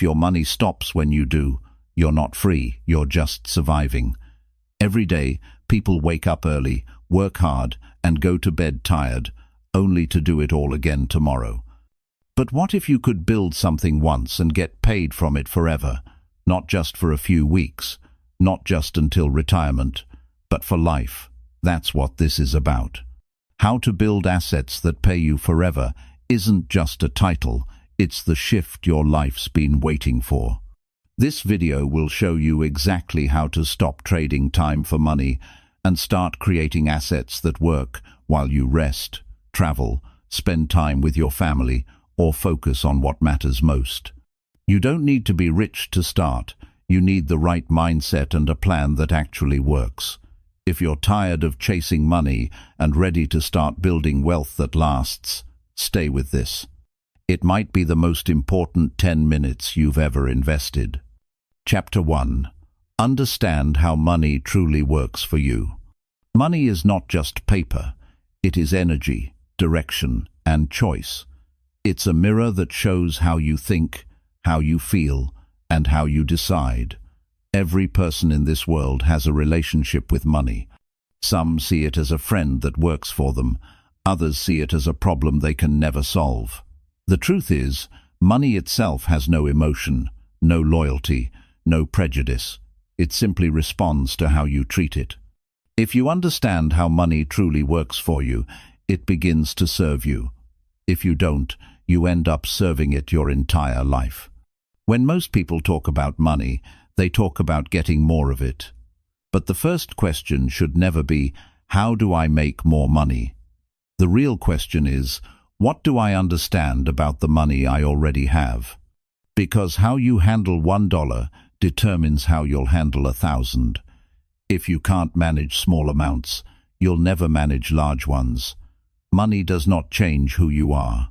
if your money stops when you do, you're not free, you're just surviving. Every day, people wake up early, work hard, and go to bed tired, only to do it all again tomorrow. But what if you could build something once and get paid from it forever? Not just for a few weeks, not just until retirement, but for life. That's what this is about. How to build assets that pay you forever isn't just a title, it's the shift your life's been waiting for. This video will show you exactly how to stop trading time for money and start creating assets that work while you rest, travel, spend time with your family, or focus on what matters most. You don't need to be rich to start. You need the right mindset and a plan that actually works. If you're tired of chasing money and ready to start building wealth that lasts, stay with this. It might be the most important 10 minutes you've ever invested. Chapter 1. Understand how money truly works for you. Money is not just paper. It is energy, direction, and choice. It's a mirror that shows how you think, how you feel, and how you decide. Every person in this world has a relationship with money. Some see it as a friend that works for them. Others see it as a problem they can never solve. The truth is, money itself has no emotion, no loyalty, no prejudice. It simply responds to how you treat it. If you understand how money truly works for you, it begins to serve you. If you don't, you end up serving it your entire life. When most people talk about money, they talk about getting more of it. But the first question should never be, how do I make more money? The real question is, what do I understand about the money I already have? Because how you handle $1 determines how you'll handle 1,000. If you can't manage small amounts, you'll never manage large ones. Money does not change who you are.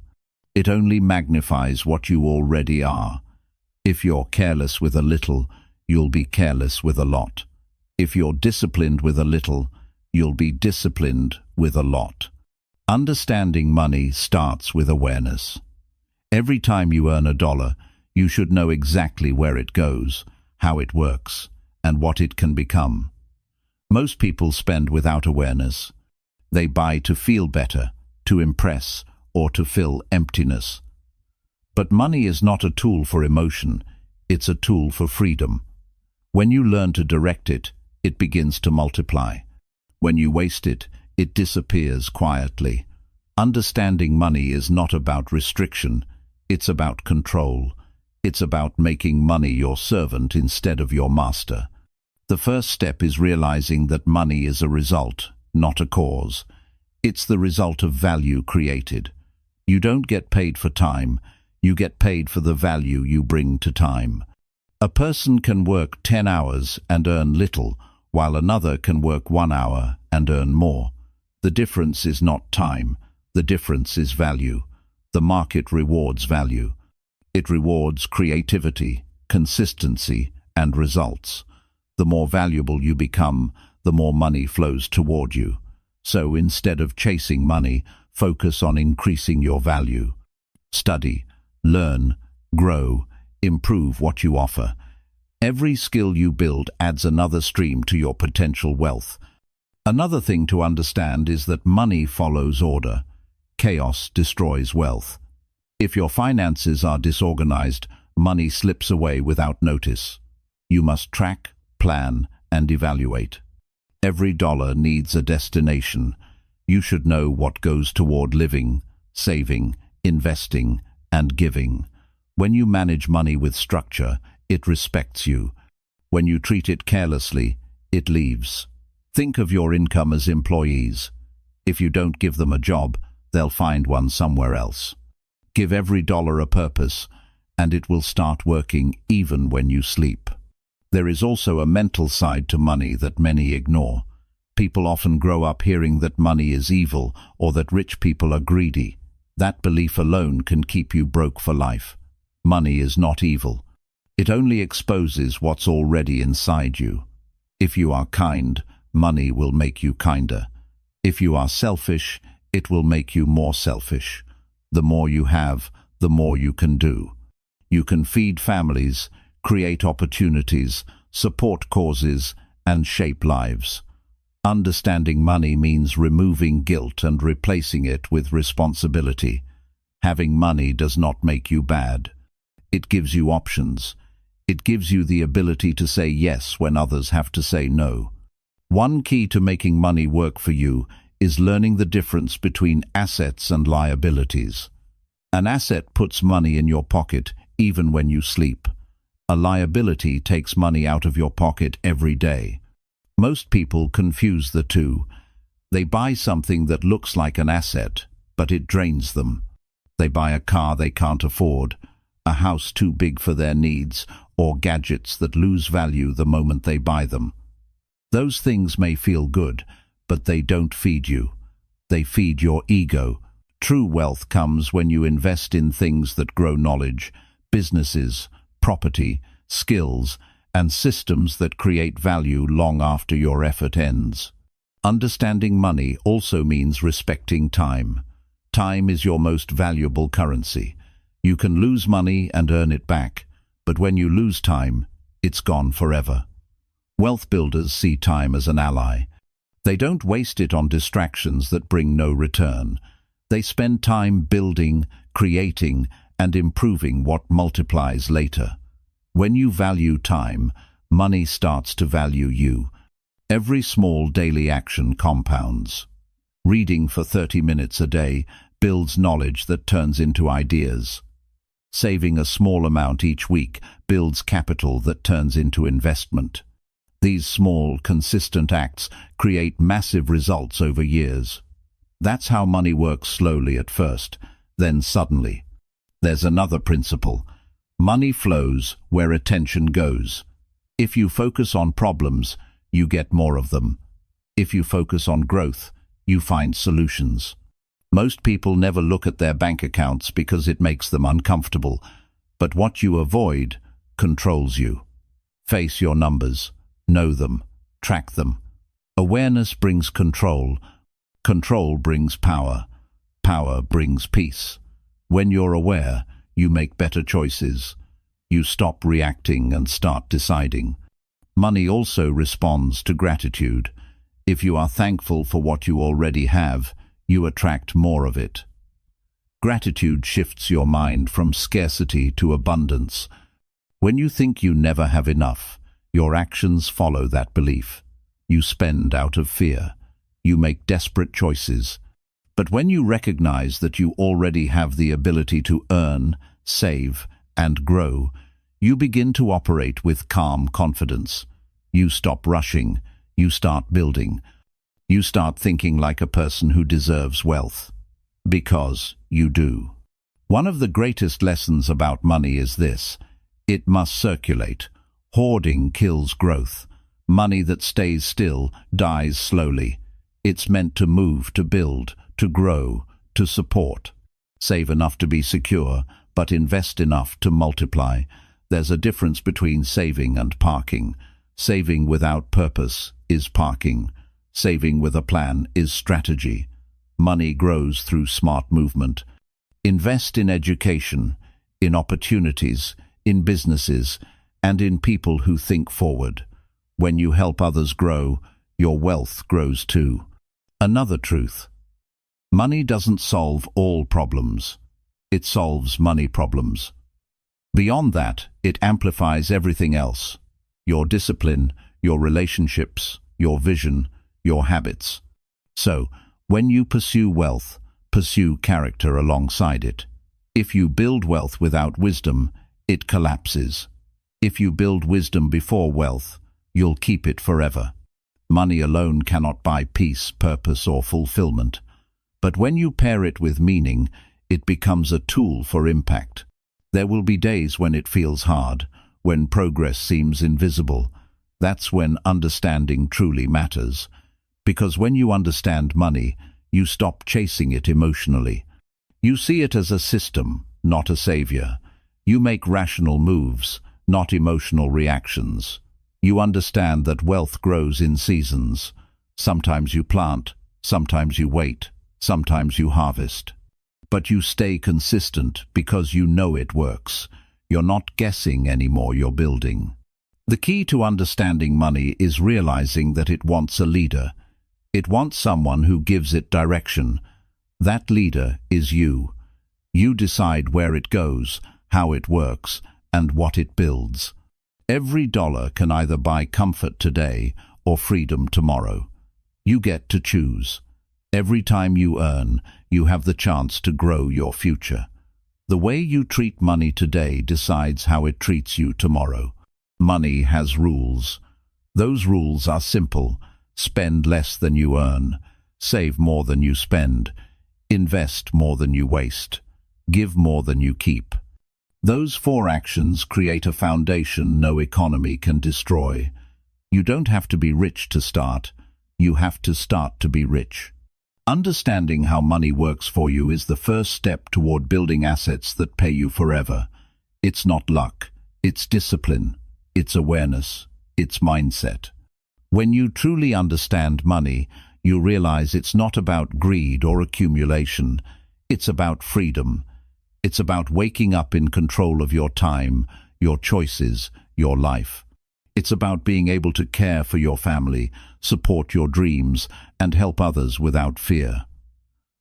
It only magnifies what you already are. If you're careless with a little, you'll be careless with a lot. If you're disciplined with a little, you'll be disciplined with a lot. Understanding money starts with awareness. Every time you earn $1, you should know exactly where it goes, how it works, and what it can become. Most people spend without awareness. They buy to feel better, to impress, or to fill emptiness. But money is not a tool for emotion, it's a tool for freedom. When you learn to direct it, it begins to multiply. When you waste it, it disappears quietly. Understanding money is not about restriction, it's about control. It's about making money your servant instead of your master. The first step is realizing that money is a result, not a cause. It's the result of value created. You don't get paid for time, you get paid for the value you bring to time. A person can work 10 hours and earn little, while another can work 1 hour and earn more. The difference is not time, the difference is value. The market rewards value. It rewards creativity, consistency, and results. The more valuable you become, the more money flows toward you. So instead of chasing money, focus on increasing your value. Study, learn, grow, improve what you offer. Every skill you build adds another stream to your potential wealth. Another thing to understand is that money follows order. Chaos destroys wealth. If your finances are disorganized, money slips away without notice. You must track, plan, and evaluate. Every dollar needs a destination. You should know what goes toward living, saving, investing, and giving. When you manage money with structure, it respects you. When you treat it carelessly, it leaves. Think of your income as employees. If you don't give them a job, they'll find one somewhere else. Give every dollar a purpose, and it will start working even when you sleep. There is also a mental side to money that many ignore. People often grow up hearing that money is evil or that rich people are greedy. That belief alone can keep you broke for life. Money is not evil. It only exposes what's already inside you. If you are kind, money will make you kinder. If you are selfish, it will make you more selfish. The more you have, the more you can do. You can feed families, create opportunities, support causes, and shape lives. Understanding money means removing guilt and replacing it with responsibility. Having money does not make you bad. It gives you options. It gives you the ability to say yes when others have to say no. One key to making money work for you is learning the difference between assets and liabilities. An asset puts money in your pocket even when you sleep. A liability takes money out of your pocket every day. Most people confuse the two. They buy something that looks like an asset, but it drains them. They buy a car they can't afford, a house too big for their needs, or gadgets that lose value the moment they buy them. Those things may feel good, but they don't feed you. They feed your ego. True wealth comes when you invest in things that grow knowledge, businesses, property, skills, and systems that create value long after your effort ends. Understanding money also means respecting time. Time is your most valuable currency. You can lose money and earn it back, but when you lose time, it's gone forever. Wealth builders see time as an ally. They don't waste it on distractions that bring no return. They spend time building, creating, and improving what multiplies later. When you value time, money starts to value you. Every small daily action compounds. Reading for 30 minutes a day builds knowledge that turns into ideas. Saving a small amount each week builds capital that turns into investment. These small, consistent acts create massive results over years. That's how money works, slowly at first, then suddenly. There's another principle. Money flows where attention goes. If you focus on problems, you get more of them. If you focus on growth, you find solutions. Most people never look at their bank accounts because it makes them uncomfortable, but what you avoid controls you. Face your numbers, know them, track them. Awareness brings control. Control brings power. Power brings peace. When you're aware, you make better choices. You stop reacting and start deciding. Money also responds to gratitude. If you are thankful for what you already have, you attract more of it. Gratitude shifts your mind from scarcity to abundance. When you think you never have enough, your actions follow that belief. You spend out of fear. You make desperate choices. But when you recognize that you already have the ability to earn, save, and grow, you begin to operate with calm confidence. You stop rushing. You start building. You start thinking like a person who deserves wealth. Because you do. One of the greatest lessons about money is this: it must circulate. Hoarding kills growth. Money that stays still dies slowly. It's meant to move, to build, to grow, to support. Save enough to be secure, but invest enough to multiply. There's a difference between saving and parking. Saving without purpose is parking. Saving with a plan is strategy. Money grows through smart movement. Invest in education, in opportunities, in businesses, and in people who think forward. When you help others grow, your wealth grows too. Another truth: money doesn't solve all problems. It solves money problems. Beyond that, it amplifies everything else: your discipline, your relationships, your vision, your habits. So, when you pursue wealth, pursue character alongside it. If you build wealth without wisdom, it collapses. If you build wisdom before wealth, you'll keep it forever. Money alone cannot buy peace, purpose, or fulfillment. But when you pair it with meaning, it becomes a tool for impact. There will be days when it feels hard, when progress seems invisible. That's when understanding truly matters. Because when you understand money, you stop chasing it emotionally. You see it as a system, not a savior. You make rational moves, not emotional reactions. You understand that wealth grows in seasons. Sometimes you plant, sometimes you wait, sometimes you harvest. But you stay consistent because you know it works. You're not guessing anymore, you're building. The key to understanding money is realizing that it wants a leader. It wants someone who gives it direction. That leader is you. You decide where it goes, how it works, and what it builds. Every dollar can either buy comfort today or freedom tomorrow. You get to choose. Every time you earn, you have the chance to grow your future. The way you treat money today decides how it treats you tomorrow. Money has rules. Those rules are simple. Spend less than you earn. Save more than you spend. Invest more than you waste. Give more than you keep. Those 4 actions create a foundation no economy can destroy. You don't have to be rich to start. You have to start to be rich. Understanding how money works for you is the first step toward building assets that pay you forever. It's not luck. It's discipline. It's awareness. It's mindset. When you truly understand money, you realize it's not about greed or accumulation. It's about freedom. It's about waking up in control of your time, your choices, your life. It's about being able to care for your family, support your dreams, and help others without fear.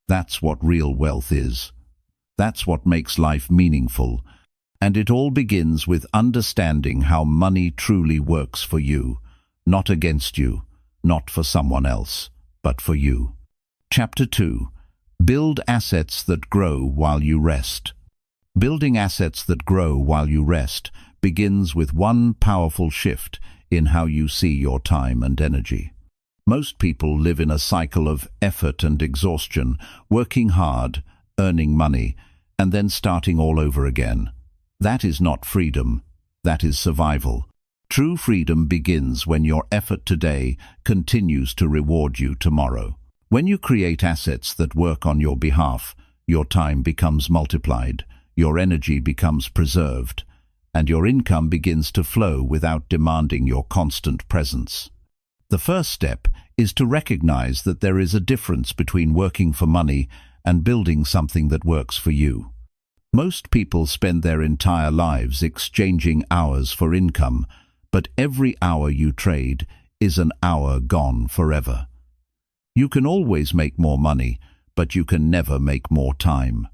That's what real wealth is. That's what makes life meaningful. And it all begins with understanding how money truly works for you, not against you, not for someone else, but for you. Chapter 2. Build assets that grow while you rest. Building assets that grow while you rest begins with one powerful shift in how you see your time and energy. Most people live in a cycle of effort and exhaustion, working hard, earning money, and then starting all over again. That is not freedom. That is survival. True freedom begins when your effort today continues to reward you tomorrow. When you create assets that work on your behalf, your time becomes multiplied, your energy becomes preserved, and your income begins to flow without demanding your constant presence. The first step is to recognize that there is a difference between working for money and building something that works for you. Most people spend their entire lives exchanging hours for income, but every hour you trade is an hour gone forever. You can always make more money, but you can never make more time.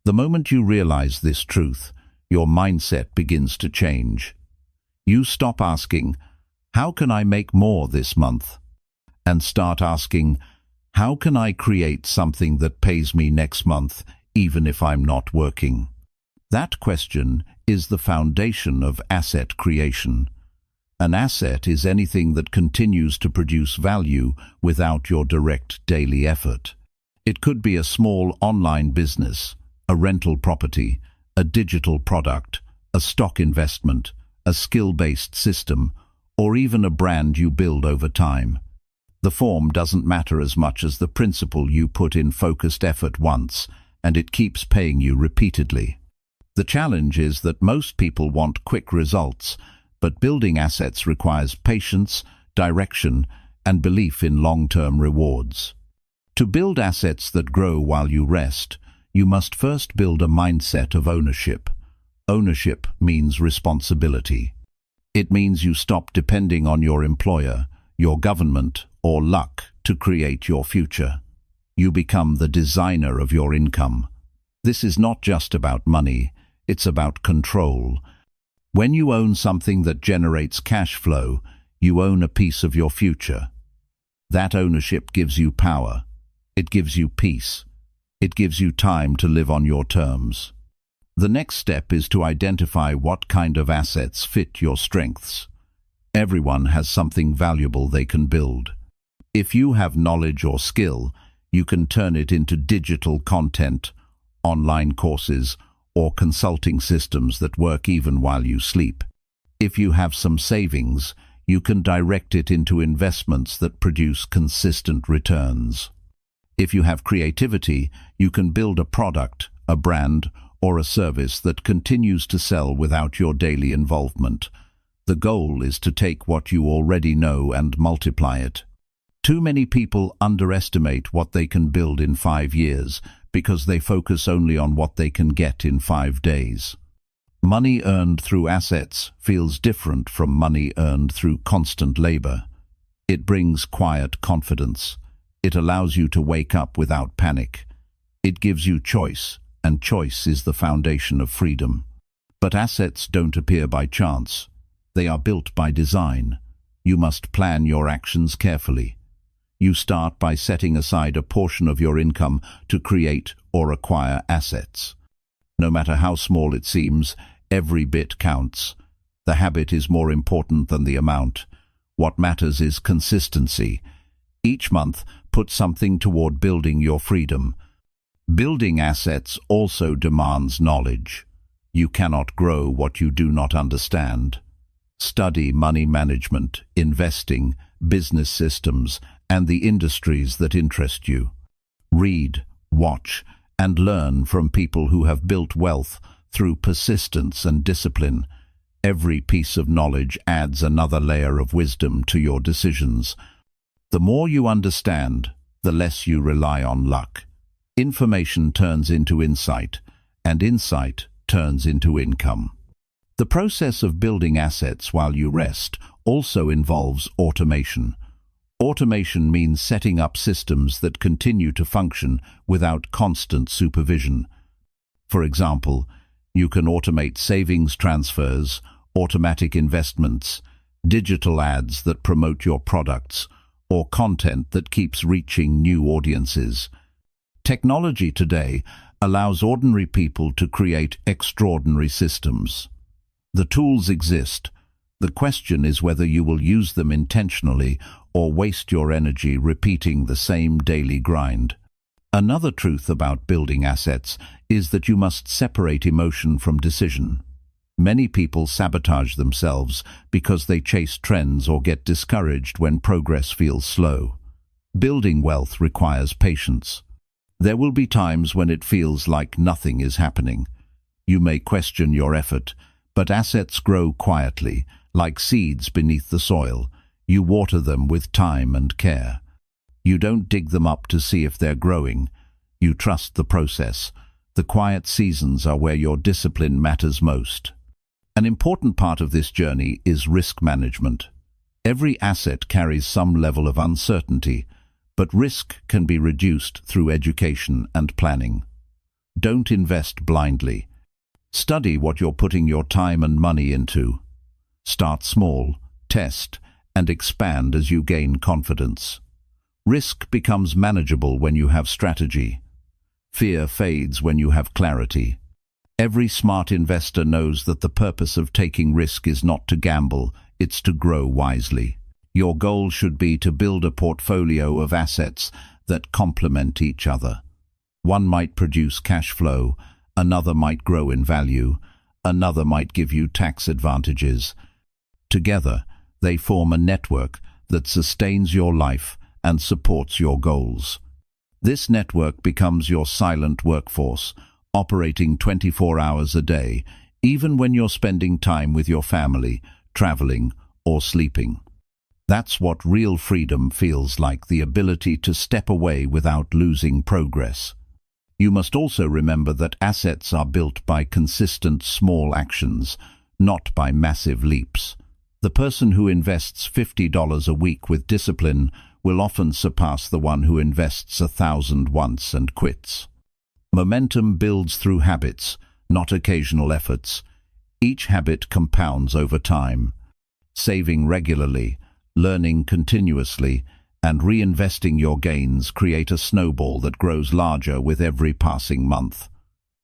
The moment you realize this truth, your mindset begins to change. You stop asking, "How can I make more this month?" and start asking, "How can I create something that pays me next month, even if I'm not working?" That question is the foundation of asset creation. An asset is anything that continues to produce value without your direct daily effort. It could be a small online business, a rental property, a digital product, a stock investment, a skill-based system, or even a brand you build over time. The form doesn't matter as much as the principle. You put in focused effort once, and it keeps paying you repeatedly. The challenge is that most people want quick results, but building assets requires patience, direction, and belief in long-term rewards. To build assets that grow while you rest, you must first build a mindset of ownership. Ownership means responsibility. It means you stop depending on your employer, your government, or luck to create your future. You become the designer of your income. This is not just about money, it's about control. When you own something that generates cash flow, you own a piece of your future. That ownership gives you power. It gives you peace. It gives you time to live on your terms. The next step is to identify what kind of assets fit your strengths. Everyone has something valuable they can build. If you have knowledge or skill, you can turn it into digital content, online courses, or consulting systems that work even while you sleep. If you have some savings, you can direct it into investments that produce consistent returns. If you have creativity, you can build a product, a brand, or a service that continues to sell without your daily involvement. The goal is to take what you already know and multiply it. Too many people underestimate what they can build in 5 years because they focus only on what they can get in 5 days. Money earned through assets feels different from money earned through constant labor. It brings quiet confidence. It allows you to wake up without panic. It gives you choice, and choice is the foundation of freedom. But assets don't appear by chance. They are built by design. You must plan your actions carefully. You start by setting aside a portion of your income to create or acquire assets. No matter how small it seems, every bit counts. The habit is more important than the amount. What matters is consistency. Each month, put something toward building your freedom. Building assets also demands knowledge. You cannot grow what you do not understand. Study money management, investing, business systems, and the industries that interest you. Read, watch, and learn from people who have built wealth through persistence and discipline. Every piece of knowledge adds another layer of wisdom to your decisions. The more you understand, the less you rely on luck. Information turns into insight, and insight turns into income. The process of building assets while you rest also involves automation. Automation means setting up systems that continue to function without constant supervision. For example, you can automate savings transfers, automatic investments, digital ads that promote your products, or content that keeps reaching new audiences. Technology today allows ordinary people to create extraordinary systems. The tools exist. The question is whether you will use them intentionally or waste your energy repeating the same daily grind. Another truth about building assets is that you must separate emotion from decision. Many people sabotage themselves because they chase trends or get discouraged when progress feels slow. Building wealth requires patience. There will be times when it feels like nothing is happening. You may question your effort, but assets grow quietly, like seeds beneath the soil. You water them with time and care. You don't dig them up to see if they're growing. You trust the process. The quiet seasons are where your discipline matters most. An important part of this journey is risk management. Every asset carries some level of uncertainty, but risk can be reduced through education and planning. Don't invest blindly. Study what you're putting your time and money into. Start small, test, and expand as you gain confidence. Risk becomes manageable when you have strategy. Fear fades when you have clarity. Every smart investor knows that the purpose of taking risk is not to gamble, it's to grow wisely. Your goal should be to build a portfolio of assets that complement each other. One might produce cash flow, another might grow in value, another might give you tax advantages. Together, they form a network that sustains your life and supports your goals. This network becomes your silent workforce, operating 24 hours a day, even when you're spending time with your family, traveling, or sleeping. That's what real freedom feels like, the ability to step away without losing progress. You must also remember that assets are built by consistent small actions, not by massive leaps. The person who invests $50 a week with discipline will often surpass the one who invests $1,000 once and quits. Momentum builds through habits, not occasional efforts. Each habit compounds over time. Saving regularly, learning continuously, and reinvesting your gains create a snowball that grows larger with every passing month.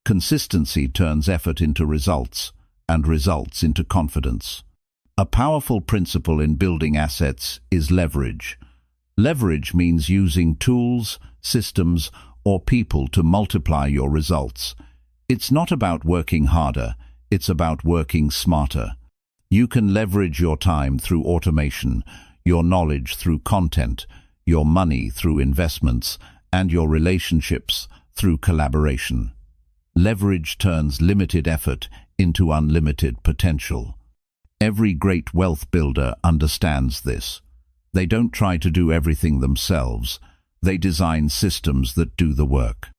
Consistency turns effort into results, and results into confidence. A powerful principle in building assets is leverage. Leverage means using tools, systems, or people to multiply your results. It's not about working harder, it's about working smarter. You can leverage your time through automation, your knowledge through content, your money through investments, and your relationships through collaboration. Leverage turns limited effort into unlimited potential. Every great wealth builder understands this. They don't try to do everything themselves. They design systems that do the work.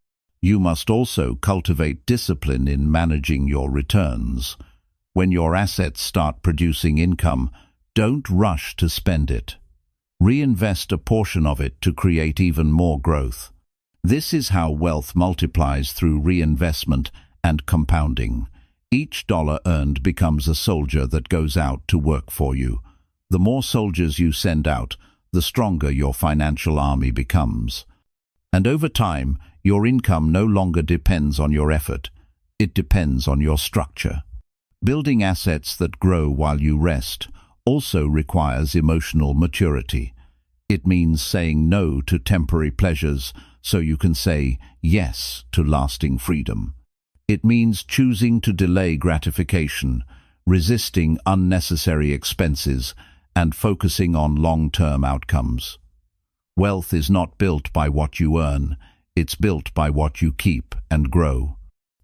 You must also cultivate discipline in managing your returns. When your assets start producing income, don't rush to spend it. Reinvest a portion of it to create even more growth. This is how wealth multiplies through reinvestment and compounding. Each dollar earned becomes a soldier that goes out to work for you. The more soldiers you send out, the stronger your financial army becomes. And over time, your income no longer depends on your effort. It depends on your structure. Building assets that grow while you rest also requires emotional maturity. It means saying no to temporary pleasures so you can say yes to lasting freedom. It means choosing to delay gratification, resisting unnecessary expenses, and focusing on long-term outcomes. Wealth is not built by what you earn, it's built by what you keep and grow.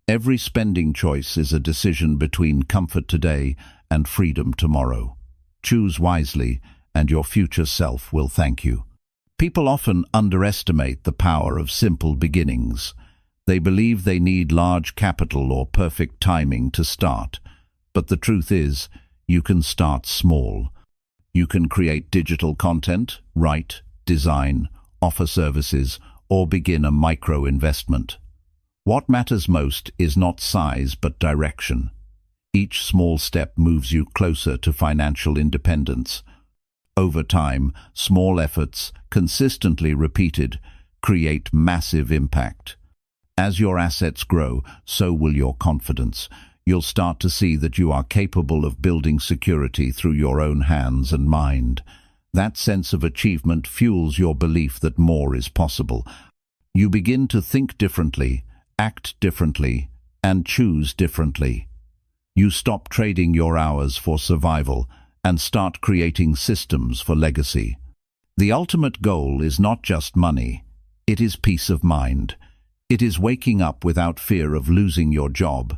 Every spending choice is a decision between comfort today and freedom tomorrow. Choose wisely, and your future self will thank you. People often underestimate the power of simple beginnings. They believe they need large capital or perfect timing to start. But the truth is, you can start small. You can create digital content, write, design, offer services, or begin a micro-investment. What matters most is not size but direction. Each small step moves you closer to financial independence. Over time, small efforts, consistently repeated, create massive impact. As your assets grow, so will your confidence. You'll start to see that you are capable of building security through your own hands and mind. That sense of achievement fuels your belief that more is possible. You begin to think differently, act differently, and choose differently. You stop trading your hours for survival and start creating systems for legacy. The ultimate goal is not just money, it is peace of mind. It is waking up without fear of losing your job,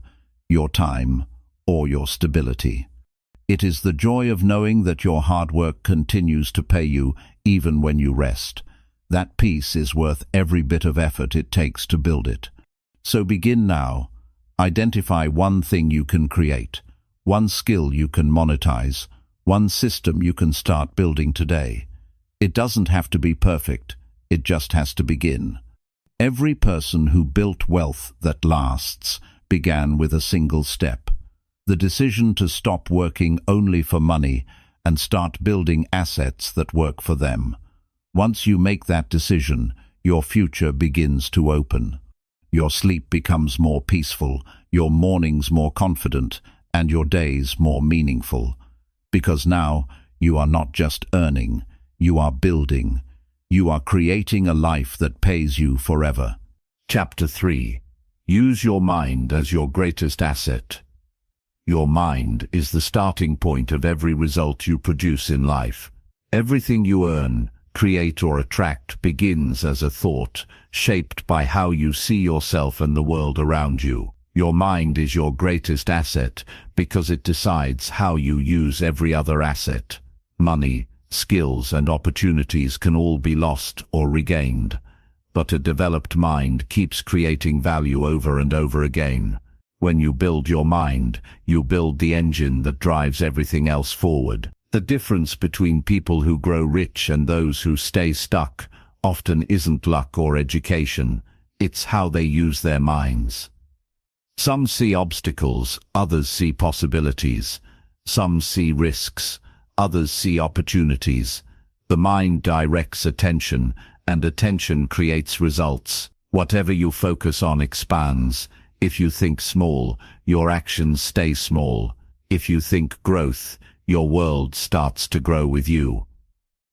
your time, or your stability. It is the joy of knowing that your hard work continues to pay you even when you rest. That peace is worth every bit of effort it takes to build it. So begin now. Identify one thing you can create, one skill you can monetize, one system you can start building today. It doesn't have to be perfect, it just has to begin. Every person who built wealth that lasts began with a single step. The decision to stop working only for money and start building assets that work for them. Once you make that decision, your future begins to open. Your sleep becomes more peaceful, your mornings more confident, and your days more meaningful. Because now, you are not just earning, you are building. You are creating a life that pays you forever. Chapter 3. Use your mind as your greatest asset. Your mind is the starting point of every result you produce in life. Everything you earn, create or attract begins as a thought, shaped by how you see yourself and the world around you. Your mind is your greatest asset because it decides how you use every other asset. Money, skills and opportunities can all be lost or regained, but a developed mind keeps creating value over and over again. When you build your mind, you build the engine that drives everything else forward. The difference between people who grow rich and those who stay stuck often isn't luck or education, it's how they use their minds. Some see obstacles, others see possibilities. Some see risks, others see opportunities. The mind directs attention, and attention creates results. Whatever you focus on expands. If you think small, your actions stay small. If you think growth, your world starts to grow with you.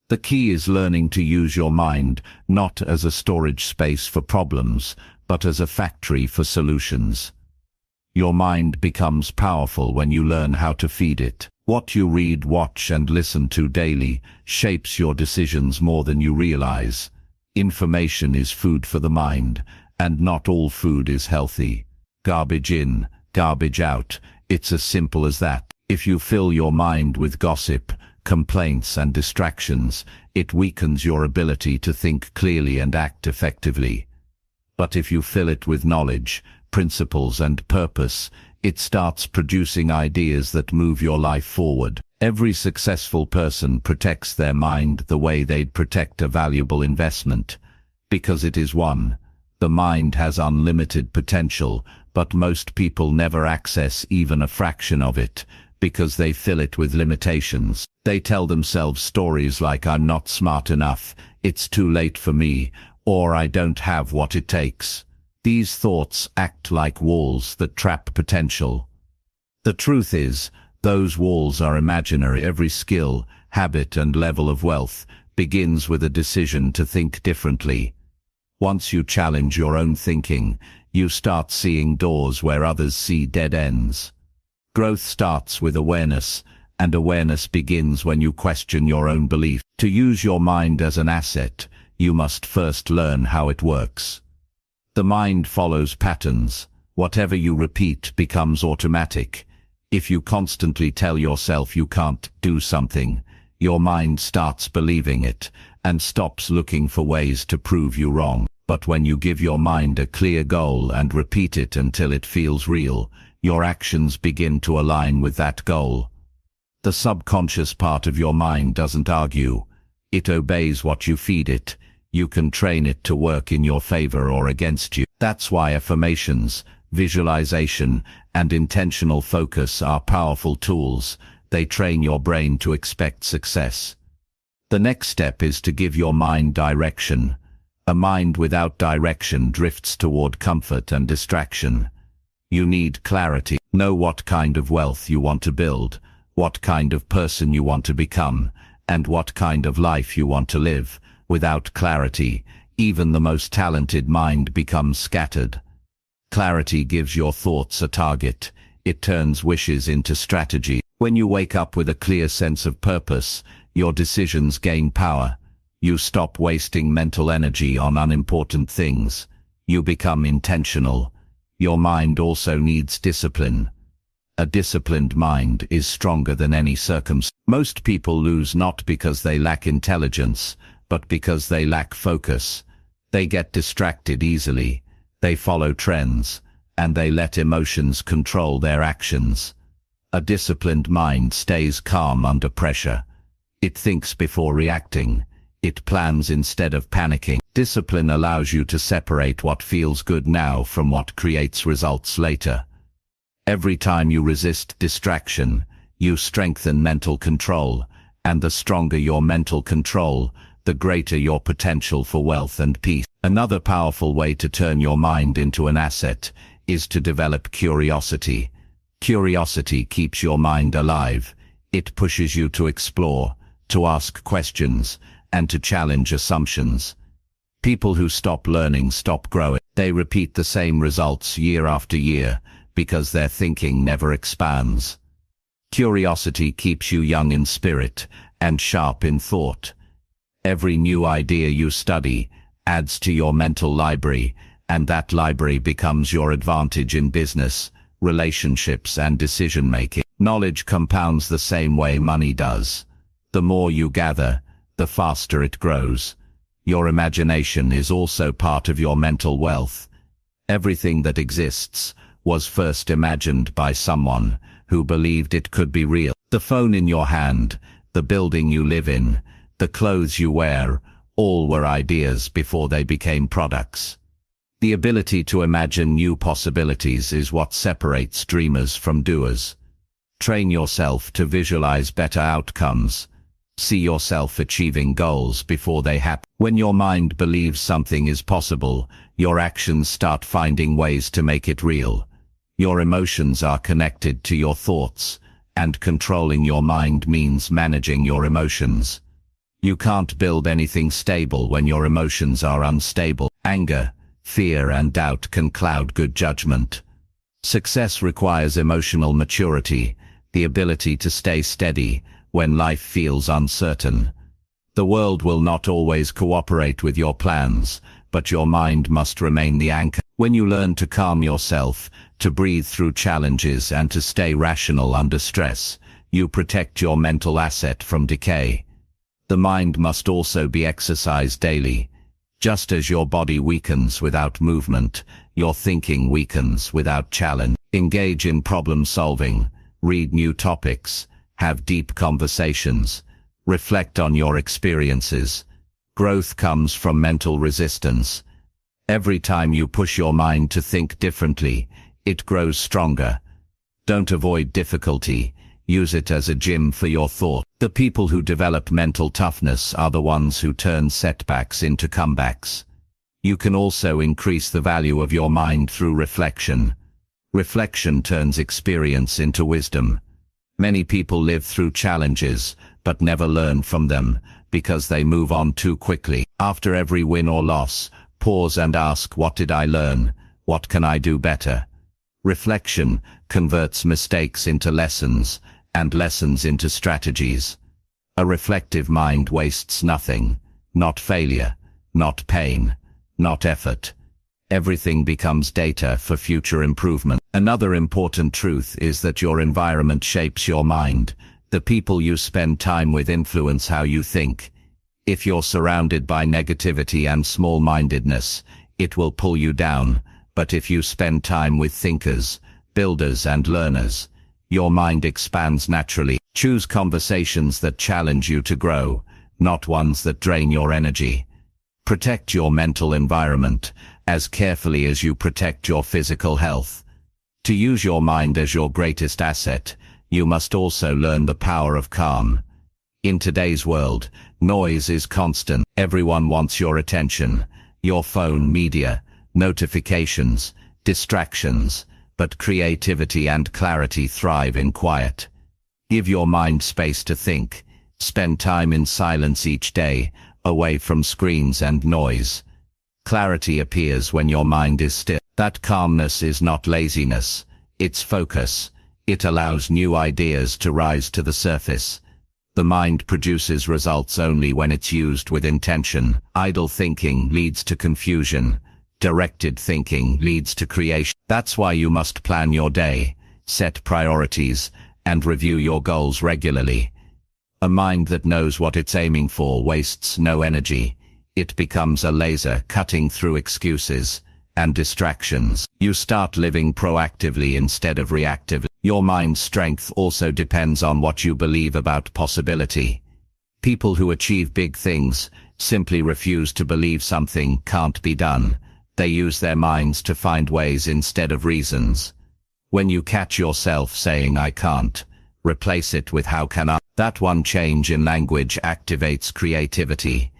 The key is learning to use your mind not as a storage space for problems, but as a factory for solutions. Your mind becomes powerful when you learn how to feed it. What you read, watch, and listen to daily shapes your decisions more than you realize. Information is food for the mind, and not all food is healthy. Garbage in, garbage out. It's as simple as that. If you fill your mind with gossip, complaints, and distractions, it weakens your ability to think clearly and act effectively. But if you fill it with knowledge, principles, and purpose, it starts producing ideas that move your life forward. Every successful person protects their mind the way they'd protect a valuable investment, because it is one. The mind has unlimited potential, but most people never access even a fraction of it, because they fill it with limitations. They tell themselves stories like, "I'm not smart enough, it's too late for me," or "I don't have what it takes." These thoughts act like walls that trap potential. The truth is, those walls are imaginary. Every skill, habit, and level of wealth begins with a decision to think differently. Once you challenge your own thinking, you start seeing doors where others see dead ends. Growth starts with awareness, and awareness begins when you question your own belief. To use your mind as an asset, you must first learn how it works. The mind follows patterns. Whatever you repeat becomes automatic. If you constantly tell yourself you can't do something, your mind starts believing it and stops looking for ways to prove you wrong. But when you give your mind a clear goal and repeat it until it feels real, your actions begin to align with that goal. The subconscious part of your mind doesn't argue. It obeys what you feed it. You can train it to work in your favor or against you. That's why affirmations, visualization, and intentional focus are powerful tools. They train your brain to expect success. The next step is to give your mind direction. A mind without direction drifts toward comfort and distraction. You need clarity. Know what kind of wealth you want to build, what kind of person you want to become, and what kind of life you want to live. Without clarity, even the most talented mind becomes scattered. Clarity gives your thoughts a target. It turns wishes into strategy. When you wake up with a clear sense of purpose, your decisions gain power. You stop wasting mental energy on unimportant things. You become intentional. Your mind also needs discipline. A disciplined mind is stronger than any circumstance. Most people lose not because they lack intelligence, but because they lack focus. They get distracted easily. They follow trends, and they let emotions control their actions. A disciplined mind stays calm under pressure. It thinks before reacting. It plans instead of panicking. Discipline allows you to separate what feels good now from what creates results later. Every time you resist distraction, you strengthen mental control, and the stronger your mental control, the greater your potential for wealth and peace. Another powerful way to turn your mind into an asset is to develop curiosity. Curiosity keeps your mind alive. It pushes you to explore, to ask questions, and to challenge assumptions. People who stop learning stop growing. They repeat the same results year after year because their thinking never expands. Curiosity keeps you young in spirit and sharp in thought. Every new idea you study adds to your mental library, and that library becomes your advantage in business, relationships, and decision-making. Knowledge compounds the same way money does. The more you gather, the faster it grows. Your imagination is also part of your mental wealth. Everything that exists was first imagined by someone who believed it could be real. The phone in your hand, the building you live in, the clothes you wear, all were ideas before they became products. The ability to imagine new possibilities is what separates dreamers from doers. Train yourself to visualize better outcomes. See yourself achieving goals before they happen. When your mind believes something is possible, your actions start finding ways to make it real. Your emotions are connected to your thoughts, and controlling your mind means managing your emotions. You can't build anything stable when your emotions are unstable. Anger, fear, and doubt can cloud good judgment. Success requires emotional maturity, the ability to stay steady when life feels uncertain. The world will not always cooperate with your plans, but your mind must remain the anchor. When you learn to calm yourself, to breathe through challenges, and to stay rational under stress, you protect your mental asset from decay. The mind must also be exercised daily. Just as your body weakens without movement, your thinking weakens without challenge. Engage in problem solving, read new topics, have deep conversations, reflect on your experiences. Growth comes from mental resistance. Every time you push your mind to think differently, it grows stronger. Don't avoid difficulty, use it as a gym for your thought. The people who develop mental toughness are the ones who turn setbacks into comebacks. You can also increase the value of your mind through reflection. Reflection turns experience into wisdom. Many people live through challenges, but never learn from them, because they move on too quickly. After every win or loss, pause and ask, what did I learn? What can I do better? Reflection converts mistakes into lessons, and lessons into strategies. A reflective mind wastes nothing, not failure, not pain, not effort. Everything becomes data for future improvement. Another important truth is that your environment shapes your mind. The people you spend time with influence how you think. If you're surrounded by negativity and small-mindedness, it will pull you down. But if you spend time with thinkers, builders and learners, your mind expands naturally. Choose conversations that challenge you to grow, not ones that drain your energy. Protect your mental environment as carefully as you protect your physical health. To use your mind as your greatest asset, you must also learn the power of calm. In today's world, noise is constant. Everyone wants your attention, your phone, media, notifications, distractions, but creativity and clarity thrive in quiet. Give your mind space to think. Spend time in silence each day, away from screens and noise. Clarity appears when your mind is still. That calmness is not laziness, it's focus. It allows new ideas to rise to the surface. The mind produces results only when it's used with intention. Idle thinking leads to confusion. Directed thinking leads to creation. That's why you must plan your day, set priorities, and review your goals regularly. A mind that knows what it's aiming for wastes no energy. It becomes a laser cutting through excuses and distractions. You start living proactively instead of reactively. Your mind's strength also depends on what you believe about possibility. People who achieve big things simply refuse to believe something can't be done. They use their minds to find ways instead of reasons. When you catch yourself saying I can't, replace it with how can I. That one change in language activates creativity.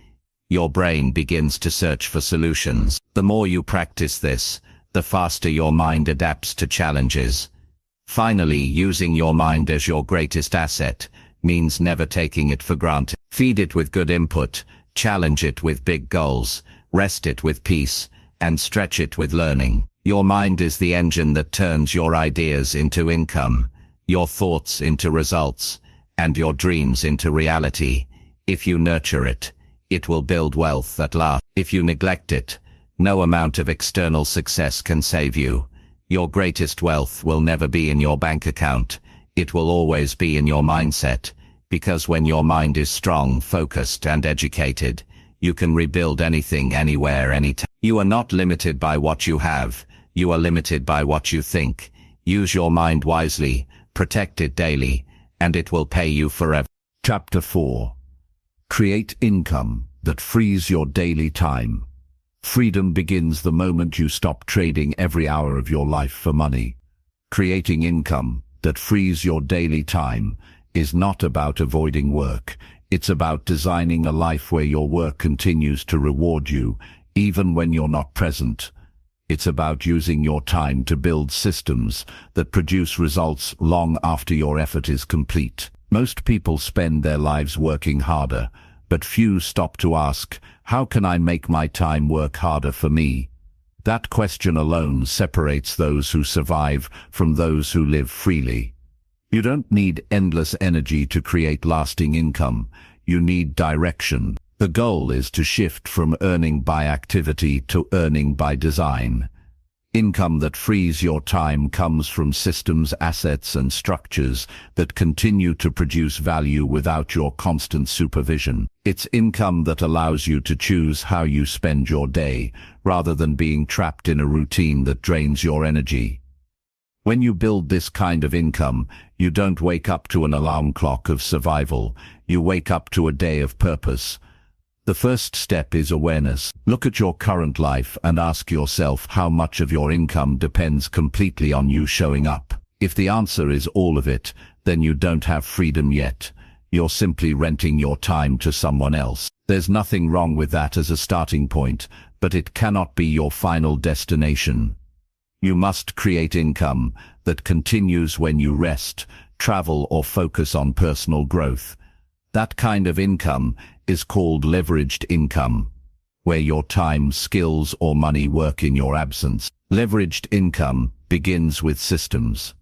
Your brain begins to search for solutions. The more you practice this, the faster your mind adapts to challenges. Finally, using your mind as your greatest asset means never taking it for granted. Feed it with good input, challenge it with big goals, rest it with peace, and stretch it with learning. Your mind is the engine that turns your ideas into income, your thoughts into results, and your dreams into reality. If you nurture it, it will build wealth that lasts. If you neglect it, no amount of external success can save you. Your greatest wealth will never be in your bank account. It will always be in your mindset, because when your mind is strong, focused, and educated, you can rebuild anything, anywhere, anytime. You are not limited by what you have. You are limited by what you think. Use your mind wisely, protect it daily, and it will pay you forever. Chapter 4. Create income that frees your daily time. Freedom begins the moment you stop trading every hour of your life for money. Creating income that frees your daily time is not about avoiding work. It's about designing a life where your work continues to reward you, even when you're not present. It's about using your time to build systems that produce results long after your effort is complete. Most people spend their lives working harder, but few stop to ask, how can I make my time work harder for me? That question alone separates those who survive from those who live freely. You don't need endless energy to create lasting income. You need direction. The goal is to shift from earning by activity to earning by design. Income that frees your time comes from systems, assets, and structures that continue to produce value without your constant supervision. It's income that allows you to choose how you spend your day, rather than being trapped in a routine that drains your energy. When you build this kind of income, you don't wake up to an alarm clock of survival, you wake up to a day of purpose. The first step is awareness. Look at your current life and ask yourself how much of your income depends completely on you showing up. If the answer is all of it, then you don't have freedom yet. You're simply renting your time to someone else. There's nothing wrong with that as a starting point, but it cannot be your final destination. You must create income that continues when you rest, travel, or focus on personal growth. That kind of income is called leveraged income, where your time, skills, or money work in your absence. Leveraged income begins with systems.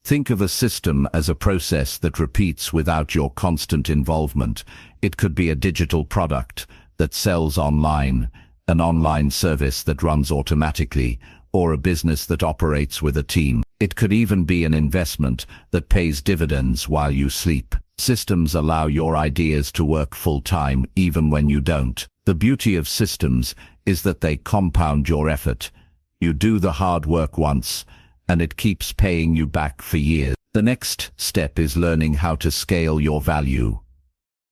Think of a system as a process that repeats without your constant involvement. It could be a digital product that sells online, an online service that runs automatically, or a business that operates with a team. It could even be an investment that pays dividends while you sleep. Systems allow your ideas to work full-time even when you don't. The beauty of systems is that they compound your effort. You do the hard work once, and it keeps paying you back for years. The next step is learning how to scale your value.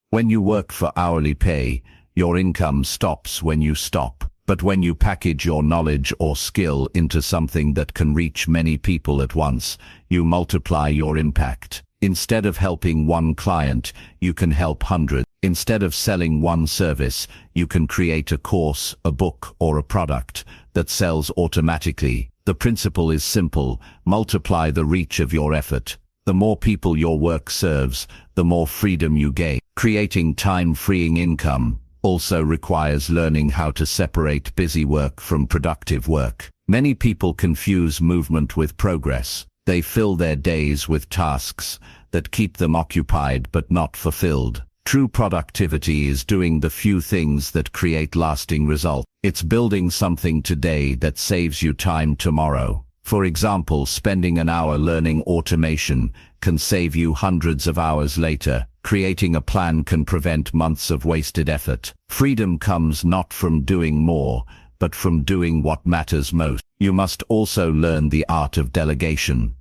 When you work for hourly pay, your income stops when you stop. But when you package your knowledge or skill into something that can reach many people at once, you multiply your impact. Instead of helping one client, you can help hundreds. Instead of selling one service, you can create a course, a book, or a product that sells automatically. The principle is simple: multiply the reach of your effort. The more people your work serves, the more freedom you gain. Creating time-freeing income also requires learning how to separate busy work from productive work. Many people confuse movement with progress. They fill their days with tasks that keep them occupied but not fulfilled. True productivity is doing the few things that create lasting results. It's building something today that saves you time tomorrow. For example, spending an hour learning automation can save you hundreds of hours later. Creating a plan can prevent months of wasted effort. Freedom comes not from doing more, but from doing what matters most. You must also learn the art of delegation.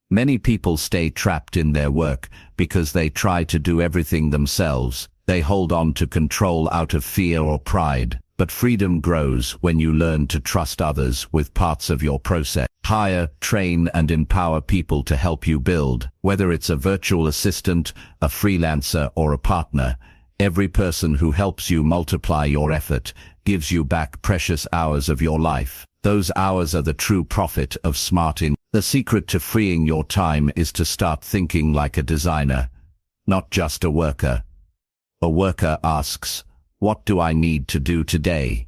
Many people stay trapped in their work because they try to do everything themselves. They hold on to control out of fear or pride. But freedom grows when you learn to trust others with parts of your process. Hire, train, and empower people to help you build. Whether it's a virtual assistant, a freelancer, or a partner, every person who helps you multiply your effort gives you back precious hours of your life. Those hours are the true profit of smart income. The secret to freeing your time is to start thinking like a designer, not just a worker. A worker asks, "What do I need to do today?"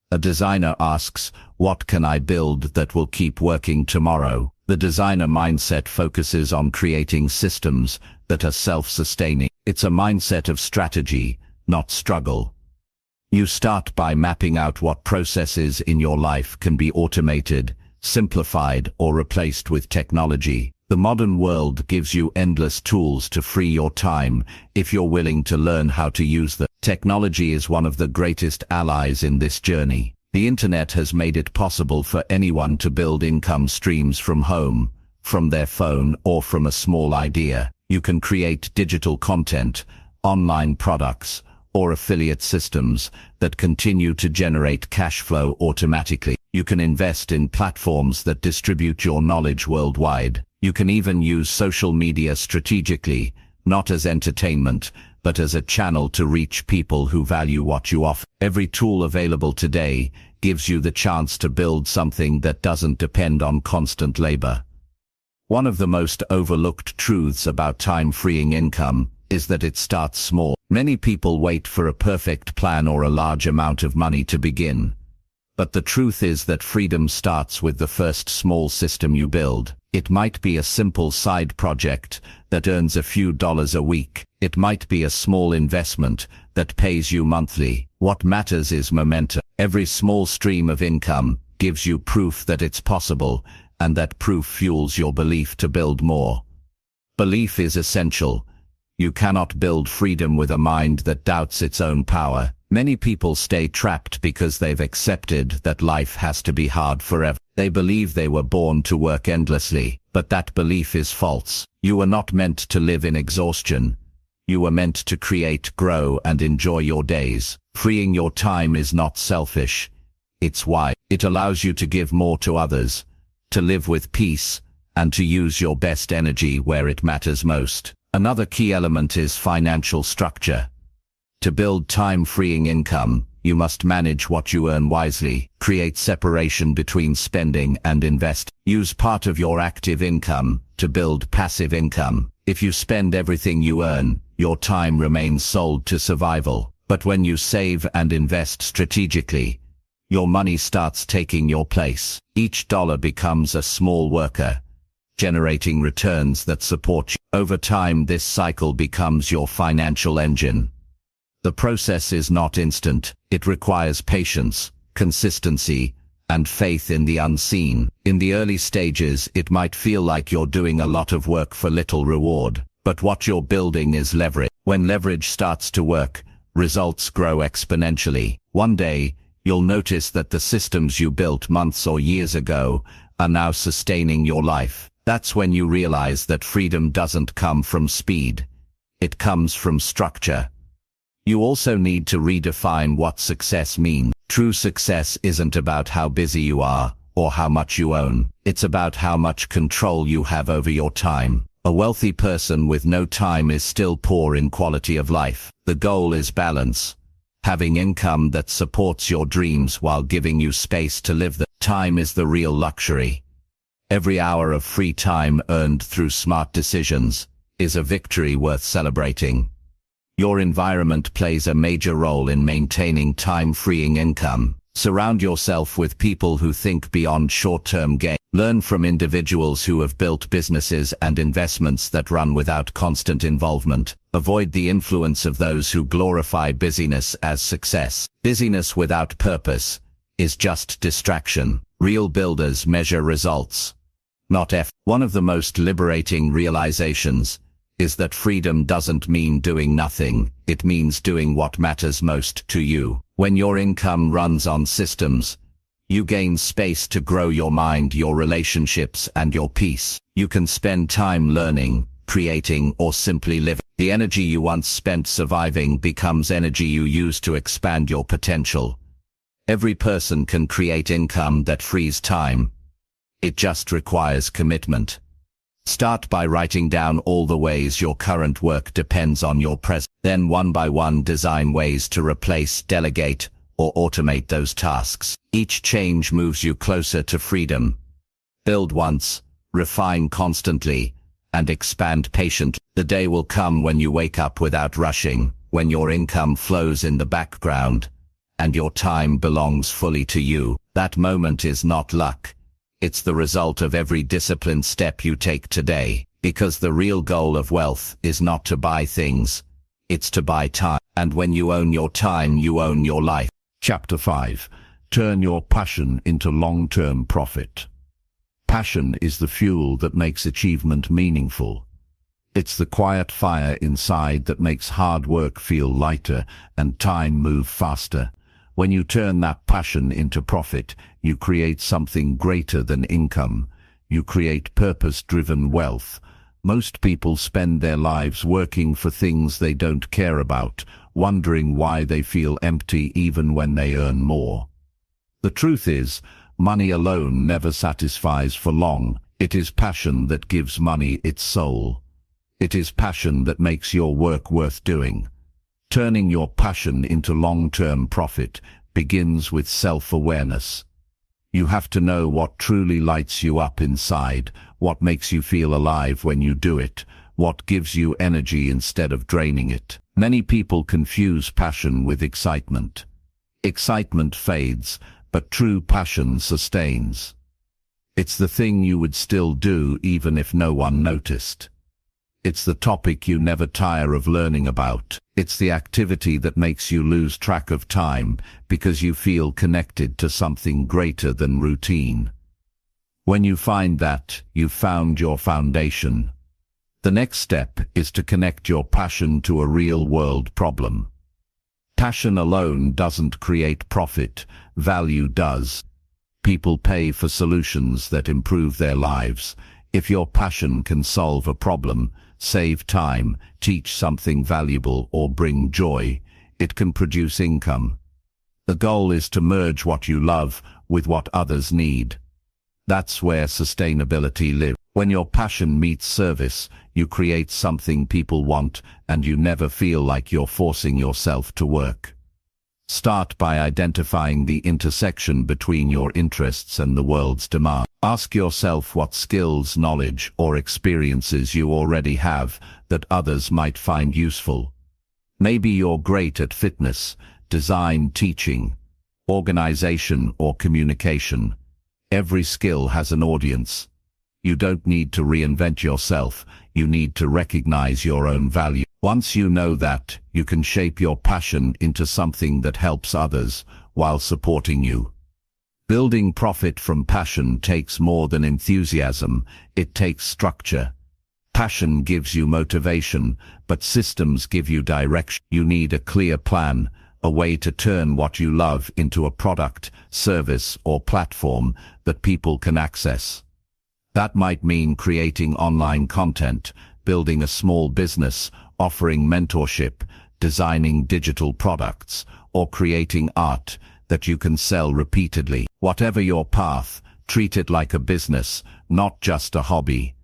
A designer asks, "What can I build that will keep working tomorrow?" The designer mindset focuses on creating systems that are self-sustaining. It's a mindset of strategy, not struggle. You start by mapping out what processes in your life can be automated, simplified, or replaced with technology. The modern world gives you endless tools to free your time if you're willing to learn how to use them. Technology is one of the greatest allies in this journey. The internet has made it possible for anyone to build income streams from home, from their phone, or from a small idea. You can create digital content, online products, or affiliate systems that continue to generate cash flow automatically. You can invest in platforms that distribute your knowledge worldwide. You can even use social media strategically, not as entertainment, but as a channel to reach people who value what you offer. Every tool available today gives you the chance to build something that doesn't depend on constant labor. One of the most overlooked truths about time-freeing income is that it starts small. Many people wait for a perfect plan or a large amount of money to begin. But the truth is that freedom starts with the first small system you build. It might be a simple side project that earns a few dollars a week. It might be a small investment that pays you monthly. What matters is momentum. Every small stream of income gives you proof that it's possible, and that proof fuels your belief to build more. Belief is essential. You cannot build freedom with a mind that doubts its own power. Many people stay trapped because they've accepted that life has to be hard forever. They believe they were born to work endlessly, but that belief is false. You were not meant to live in exhaustion. You were meant to create, grow, and enjoy your days. Freeing your time is not selfish. It's why it allows you to give more to others, to live with peace, and to use your best energy where it matters most. Another key element is financial structure. To build time-freeing income, you must manage what you earn wisely, create separation between spending and invest. Use part of your active income to build passive income. If you spend everything you earn, your time remains sold to survival. But when you save and invest strategically, your money starts taking your place. Each dollar becomes a small worker, generating returns that support you. Over time, this cycle becomes your financial engine. The process is not instant. It requires patience, consistency, and faith in the unseen. In the early stages, it might feel like you're doing a lot of work for little reward. But what you're building is leverage. When leverage starts to work, results grow exponentially. One day, you'll notice that the systems you built months or years ago are now sustaining your life. That's when you realize that freedom doesn't come from speed. It comes from structure. You also need to redefine what success means. True success isn't about how busy you are or how much you own. It's about how much control you have over your time. A wealthy person with no time is still poor in quality of life. The goal is balance. Having income that supports your dreams while giving you space to live them. Time is the real luxury. Every hour of free time earned through smart decisions is a victory worth celebrating. Your environment plays a major role in maintaining time-freeing income. Surround yourself with people who think beyond short-term gain. Learn from individuals who have built businesses and investments that run without constant involvement. Avoid the influence of those who glorify busyness as success. Busyness without purpose is just distraction. Real builders measure results, not effort. One of the most liberating realizations is that freedom doesn't mean doing nothing. It means doing what matters most to you. When your income runs on systems, you gain space to grow your mind, your relationships, and your peace. You can spend time learning, creating, or simply living. The energy you once spent surviving becomes energy you use to expand your potential. Every person can create income that frees time. It just requires commitment. Start by writing down all the ways your current work depends on your present. Then one by one design ways to replace, delegate, or automate those tasks. Each change moves you closer to freedom. Build once, refine constantly, and expand patiently. The day will come when you wake up without rushing, when your income flows in the background, and your time belongs fully to you. That moment is not luck. It's the result of every disciplined step you take today, because the real goal of wealth is not to buy things, it's to buy time. And when you own your time, you own your life. Chapter 5. Turn your passion into long-term profit. Passion is the fuel that makes achievement meaningful. It's the quiet fire inside that makes hard work feel lighter and time move faster. When you turn that passion into profit, you create something greater than income. You create purpose-driven wealth. Most people spend their lives working for things they don't care about, wondering why they feel empty even when they earn more. The truth is, money alone never satisfies for long. It is passion that gives money its soul. It is passion that makes your work worth doing. Turning your passion into long-term profit begins with self-awareness. You have to know what truly lights you up inside, what makes you feel alive when you do it, what gives you energy instead of draining it. Many people confuse passion with excitement. Excitement fades, but true passion sustains. It's the thing you would still do even if no one noticed. It's the topic you never tire of learning about. It's the activity that makes you lose track of time because you feel connected to something greater than routine. When you find that, you've found your foundation. The next step is to connect your passion to a real-world problem. Passion alone doesn't create profit, value does. People pay for solutions that improve their lives. If your passion can solve a problem, save time, teach something valuable, or bring joy, it can produce income. The goal is to merge what you love with what others need. That's where sustainability lives. When your passion meets service, you create something people want, and you never feel like you're forcing yourself to work. Start by identifying the intersection between your interests and the world's demand. Ask yourself what skills, knowledge, or experiences you already have that others might find useful. Maybe you're great at fitness, design, teaching, organization, or communication. Every skill has an audience. You don't need to reinvent yourself, you need to recognize your own value. Once you know that, you can shape your passion into something that helps others while supporting you. Building profit from passion takes more than enthusiasm, it takes structure. Passion gives you motivation, but systems give you direction. You need a clear plan, a way to turn what you love into a product, service, or platform that people can access. That might mean creating online content, building a small business, offering mentorship, designing digital products, or creating art that you can sell repeatedly. Whatever your path, treat it like a business, not just a hobby.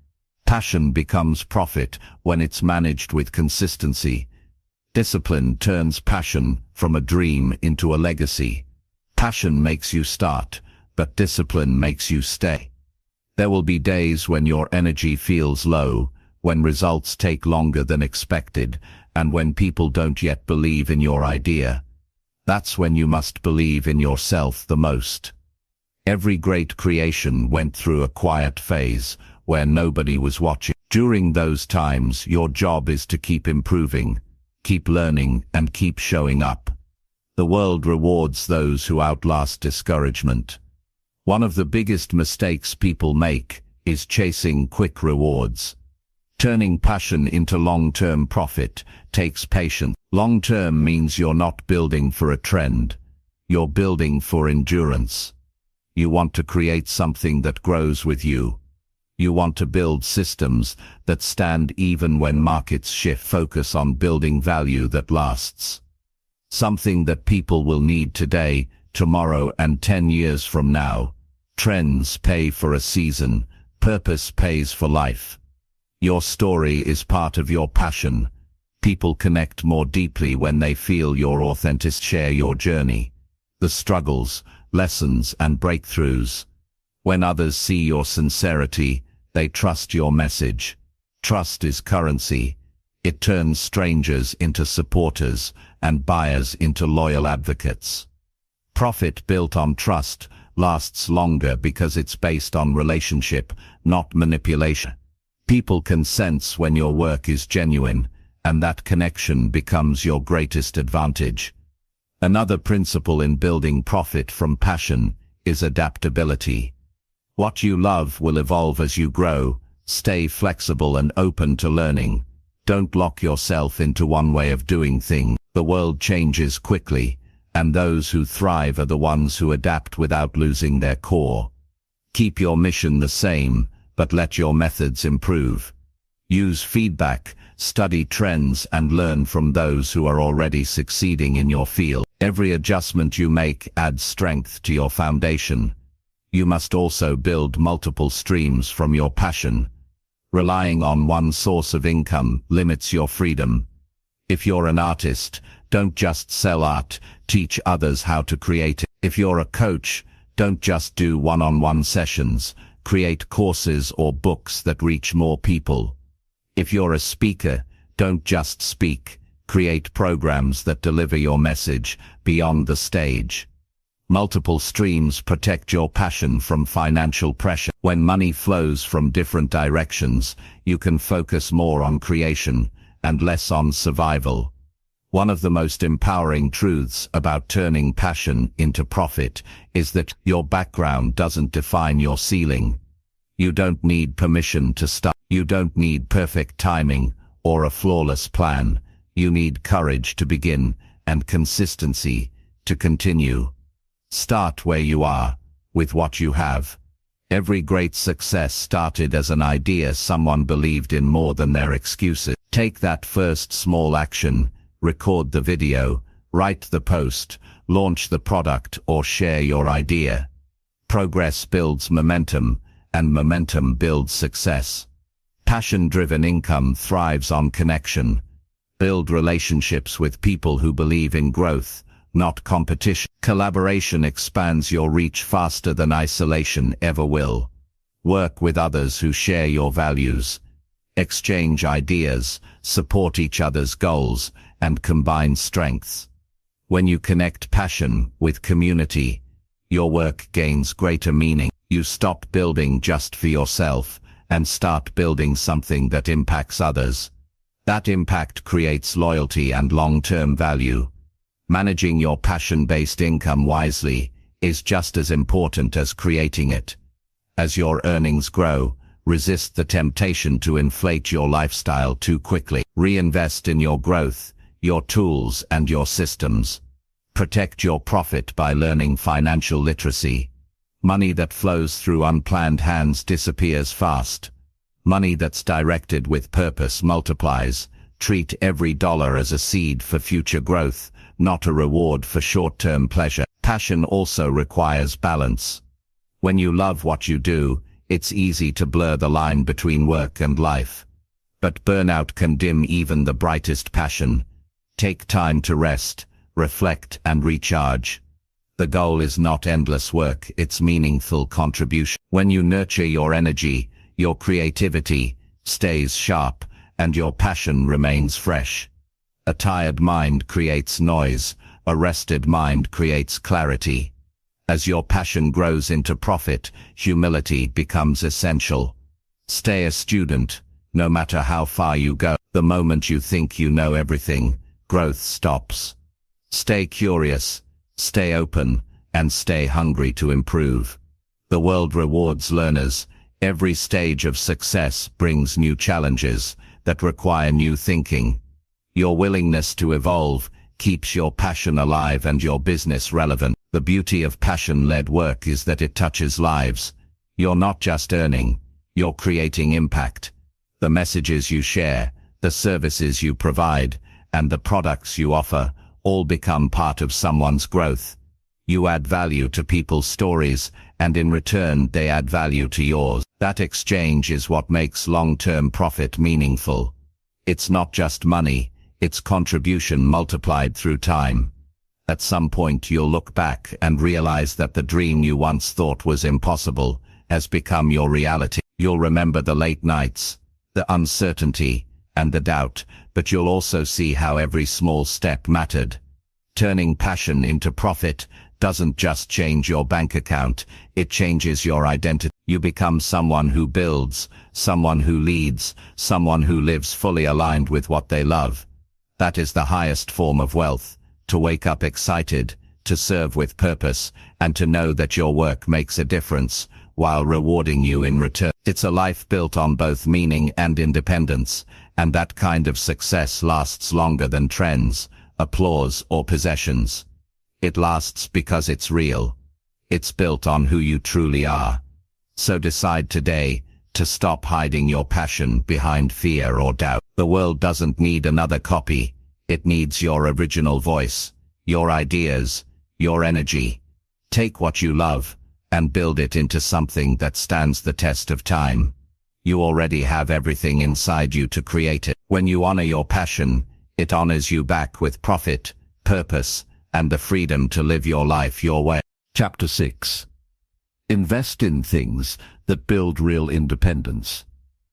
Passion becomes profit when it's managed with consistency. Discipline turns passion from a dream into a legacy. Passion makes you start, but discipline makes you stay. There will be days when your energy feels low, when results take longer than expected, and when people don't yet believe in your idea. That's when you must believe in yourself the most. Every great creation went through a quiet phase, where nobody was watching. During those times, your job is to keep improving, keep learning, and keep showing up. The world rewards those who outlast discouragement. One of the biggest mistakes people make is chasing quick rewards. Turning passion into long-term profit takes patience. Long-term means you're not building for a trend. You're building for endurance. You want to create something that grows with you. You want to build systems that stand even when markets shift. Focus on building value that lasts. Something that people will need today, tomorrow, and 10 years from now. Trends pay for a season. Purpose pays for life. Your story is part of your passion. People connect more deeply when they feel your authenticity. Share your journey, the struggles, lessons, and breakthroughs. When others see your sincerity, they trust your message. Trust is currency. It turns strangers into supporters and buyers into loyal advocates. Profit built on trust lasts longer because it's based on relationship, not manipulation. People can sense when your work is genuine, and that connection becomes your greatest advantage. Another principle in building profit from passion is adaptability. What you love will evolve as you grow. Stay flexible and open to learning. Don't lock yourself into one way of doing things. The world changes quickly, and those who thrive are the ones who adapt without losing their core. Keep your mission the same, but let your methods improve. Use feedback, study trends, and learn from those who are already succeeding in your field. Every adjustment you make adds strength to your foundation. You must also build multiple streams from your passion. Relying on one source of income limits your freedom. If you're an artist, don't just sell art, teach others how to create it. If you're a coach, don't just do one-on-one sessions, create courses or books that reach more people. If you're a speaker, don't just speak, create programs that deliver your message beyond the stage. Multiple streams protect your passion from financial pressure. When money flows from different directions, you can focus more on creation and less on survival. One of the most empowering truths about turning passion into profit is that your background doesn't define your ceiling. You don't need permission to start. You don't need perfect timing or a flawless plan. You need courage to begin and consistency to continue. Start where you are, with what you have. Every great success started as an idea someone believed in more than their excuses. Take that first small action, record the video, write the post, launch the product, or share your idea. Progress builds momentum, and momentum builds success. Passion-driven income thrives on connection. Build relationships with people who believe in growth, not competition. Collaboration expands your reach faster than isolation ever will. Work with others who share your values. Exchange ideas, support each other's goals, and combine strengths. When you connect passion with community, your work gains greater meaning. You stop building just for yourself and start building something that impacts others. That impact creates loyalty and long-term value. Managing your passion-based income wisely is just as important as creating it. As your earnings grow, resist the temptation to inflate your lifestyle too quickly. Reinvest in your growth, your tools, and your systems. Protect your profit by learning financial literacy. Money that flows through unplanned hands disappears fast. Money that's directed with purpose multiplies. Treat every dollar as a seed for future growth, not a reward for short-term pleasure. Passion also requires balance. When you love what you do, it's easy to blur the line between work and life. But burnout can dim even the brightest passion. Take time to rest, reflect, and recharge. The goal is not endless work, it's meaningful contribution. When you nurture your energy, your creativity stays sharp, and your passion remains fresh. A tired mind creates noise, a rested mind creates clarity. As your passion grows into profit, humility becomes essential. Stay a student, no matter how far you go. The moment you think you know everything, growth stops. Stay curious, stay open, and stay hungry to improve. The world rewards learners. Every stage of success brings new challenges that require new thinking. Your willingness to evolve keeps your passion alive and your business relevant. The beauty of passion-led work is that it touches lives. You're not just earning, you're creating impact. The messages you share, the services you provide, and the products you offer all become part of someone's growth. You add value to people's stories, and in return they add value to yours. That exchange is what makes long-term profit meaningful. It's not just money, it's contribution multiplied through time. At some point you'll look back and realize that the dream you once thought was impossible has become your reality. You'll remember the late nights, the uncertainty, and the doubt, but you'll also see how every small step mattered. Turning passion into profit doesn't just change your bank account, it changes your identity. You become someone who builds, someone who leads, someone who lives fully aligned with what they love. That is the highest form of wealth, to wake up excited, to serve with purpose, and to know that your work makes a difference, while rewarding you in return. It's a life built on both meaning and independence, and that kind of success lasts longer than trends, applause, or possessions. It lasts because it's real. It's built on who you truly are. So decide today to stop hiding your passion behind fear or doubt. The world doesn't need another copy. It needs your original voice, your ideas, your energy. Take what you love and build it into something that stands the test of time. You already have everything inside you to create it. When you honor your passion, it honors you back with profit, purpose, and the freedom to live your life your way. Chapter 6. Invest in things that build real independence.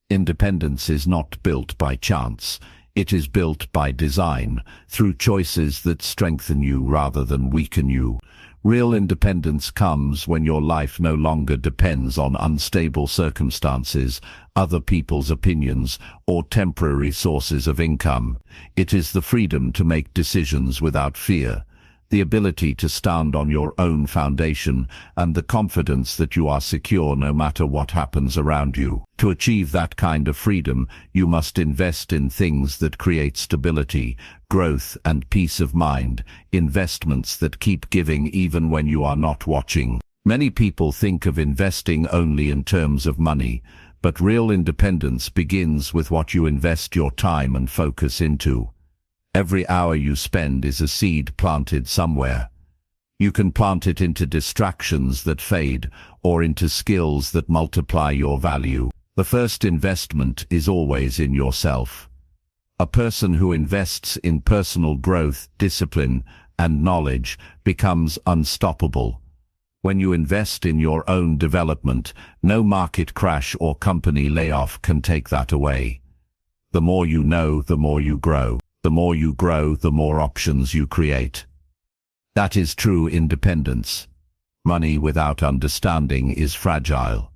Independence is not built by chance. It is built by design, through choices that strengthen you rather than weaken you. Real independence comes when your life no longer depends on unstable circumstances, other people's opinions, or temporary sources of income. It is the freedom to make decisions without fear, the ability to stand on your own foundation, and the confidence that you are secure no matter what happens around you. To achieve that kind of freedom, you must invest in things that create stability, growth, and peace of mind, investments that keep giving even when you are not watching. Many people think of investing only in terms of money, but real independence begins with what you invest your time and focus into. Every hour you spend is a seed planted somewhere. You can plant it into distractions that fade, or into skills that multiply your value. The first investment is always in yourself. A person who invests in personal growth, discipline, and knowledge becomes unstoppable. When you invest in your own development, no market crash or company layoff can take that away. The more you know, the more you grow. The more you grow, the more options you create. That is true independence. Money without understanding is fragile.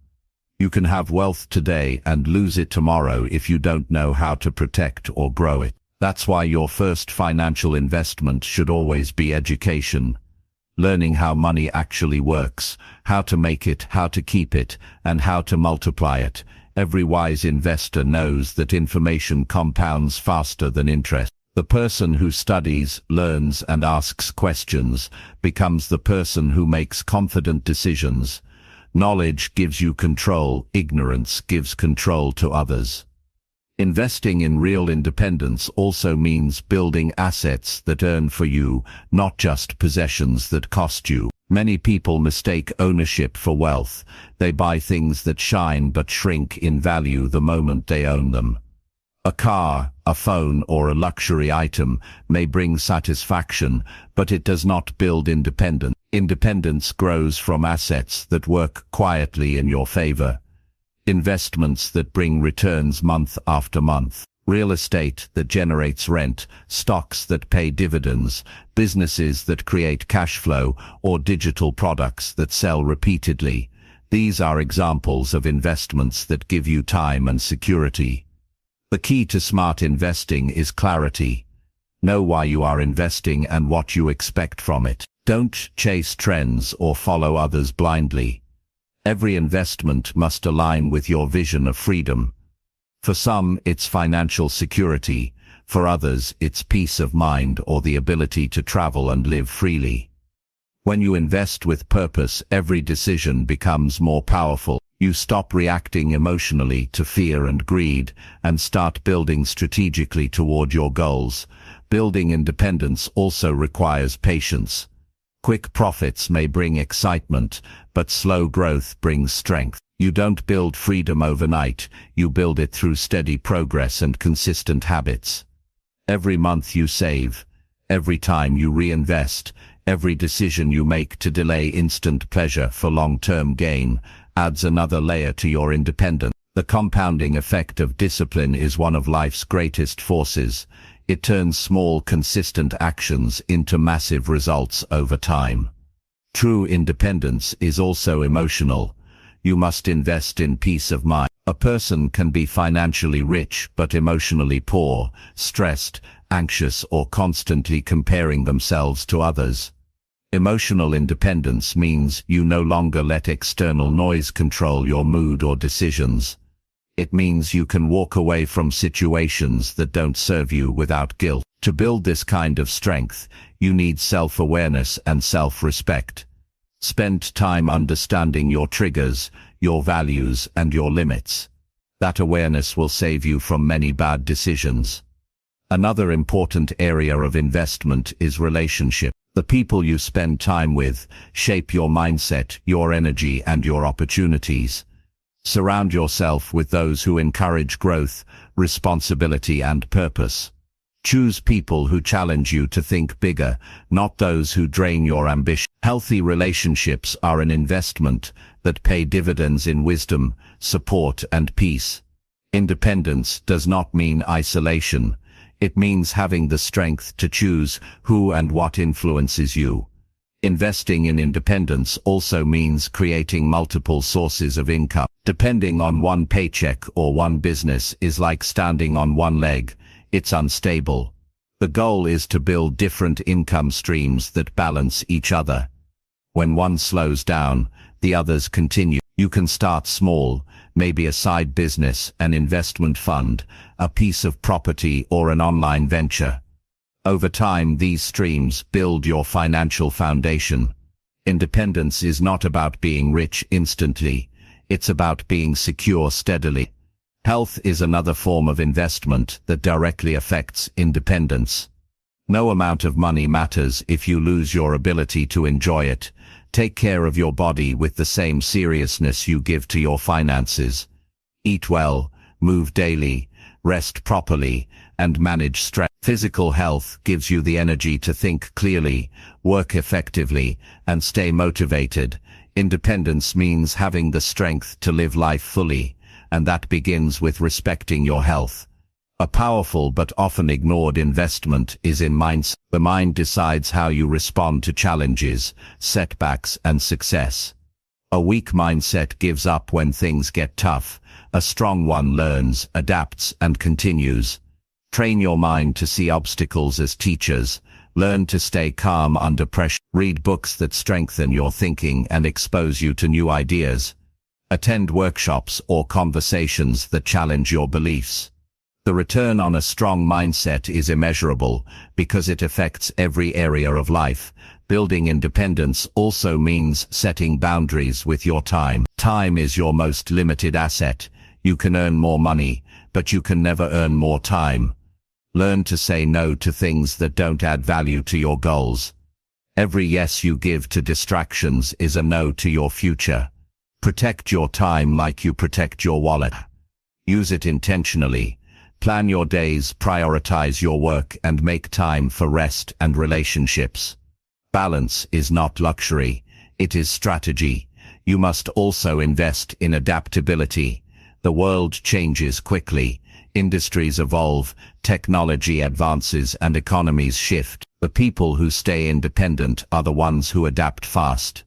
You can have wealth today and lose it tomorrow if you don't know how to protect or grow it. That's why your first financial investment should always be education. Learning how money actually works, how to make it, how to keep it, and how to multiply it. Every wise investor knows that information compounds faster than interest. The person who studies, learns, and asks questions becomes the person who makes confident decisions. Knowledge gives you control, ignorance gives control to others. Investing in real independence also means building assets that earn for you, not just possessions that cost you. Many people mistake ownership for wealth. They buy things that shine but shrink in value the moment they own them. A car, a phone, or a luxury item may bring satisfaction, but it does not build independence. Independence grows from assets that work quietly in your favor. Investments that bring returns month after month. Real estate that generates rent, stocks that pay dividends, businesses that create cash flow, or digital products that sell repeatedly. These are examples of investments that give you time and security. The key to smart investing is clarity. Know why you are investing and what you expect from it. Don't chase trends or follow others blindly. Every investment must align with your vision of freedom. For some, it's financial security. For others, it's peace of mind or the ability to travel and live freely. When you invest with purpose, every decision becomes more powerful. You stop reacting emotionally to fear and greed and start building strategically toward your goals. Building independence also requires patience. Quick profits may bring excitement, but slow growth brings strength. You don't build freedom overnight, you build it through steady progress and consistent habits. Every month you save, every time you reinvest, every decision you make to delay instant pleasure for long-term gain adds another layer to your independence. The compounding effect of discipline is one of life's greatest forces. It turns small, consistent actions into massive results over time. True independence is also emotional. You must invest in peace of mind. A person can be financially rich but emotionally poor, stressed, anxious, or constantly comparing themselves to others. Emotional independence means you no longer let external noise control your mood or decisions. It means you can walk away from situations that don't serve you without guilt. To build this kind of strength, you need self-awareness and self-respect. Spend time understanding your triggers, your values, and your limits. That awareness will save you from many bad decisions. Another important area of investment is relationship. The people you spend time with shape your mindset, your energy, and your opportunities. Surround yourself with those who encourage growth, responsibility, and purpose. Choose people who challenge you to think bigger, not those who drain your ambition. Healthy relationships are an investment that pay dividends in wisdom, support, and peace. Independence does not mean isolation. It means having the strength to choose who and what influences you. Investing in independence also means creating multiple sources of income. Depending on one paycheck or one business is like standing on one leg. It's unstable. The goal is to build different income streams that balance each other. When one slows down, the others continue. You can start small, maybe a side business, an investment fund, a piece of property, or an online venture. Over time, these streams build your financial foundation. Independence is not about being rich instantly. It's about being secure steadily. Health is another form of investment that directly affects independence. No amount of money matters if you lose your ability to enjoy it. Take care of your body with the same seriousness you give to your finances. Eat well, move daily, rest properly, and manage stress. Physical health gives you the energy to think clearly, work effectively, and stay motivated. Independence means having the strength to live life fully, and that begins with respecting your health. A powerful but often ignored investment is in mindset. The mind decides how you respond to challenges, setbacks, and success. A weak mindset gives up when things get tough. A strong one learns, adapts, and continues. Train your mind to see obstacles as teachers. Learn to stay calm under pressure. Read books that strengthen your thinking and expose you to new ideas. Attend workshops or conversations that challenge your beliefs. The return on a strong mindset is immeasurable because it affects every area of life. Building independence also means setting boundaries with your time. Time is your most limited asset. You can earn more money, but you can never earn more time. Learn to say no to things that don't add value to your goals. Every yes you give to distractions is a no to your future. Protect your time like you protect your wallet. Use it intentionally. Plan your days, prioritize your work, and make time for rest and relationships. Balance is not luxury, it is strategy. You must also invest in adaptability. The world changes quickly. Industries evolve, technology advances, and economies shift. The people who stay independent are the ones who adapt fast.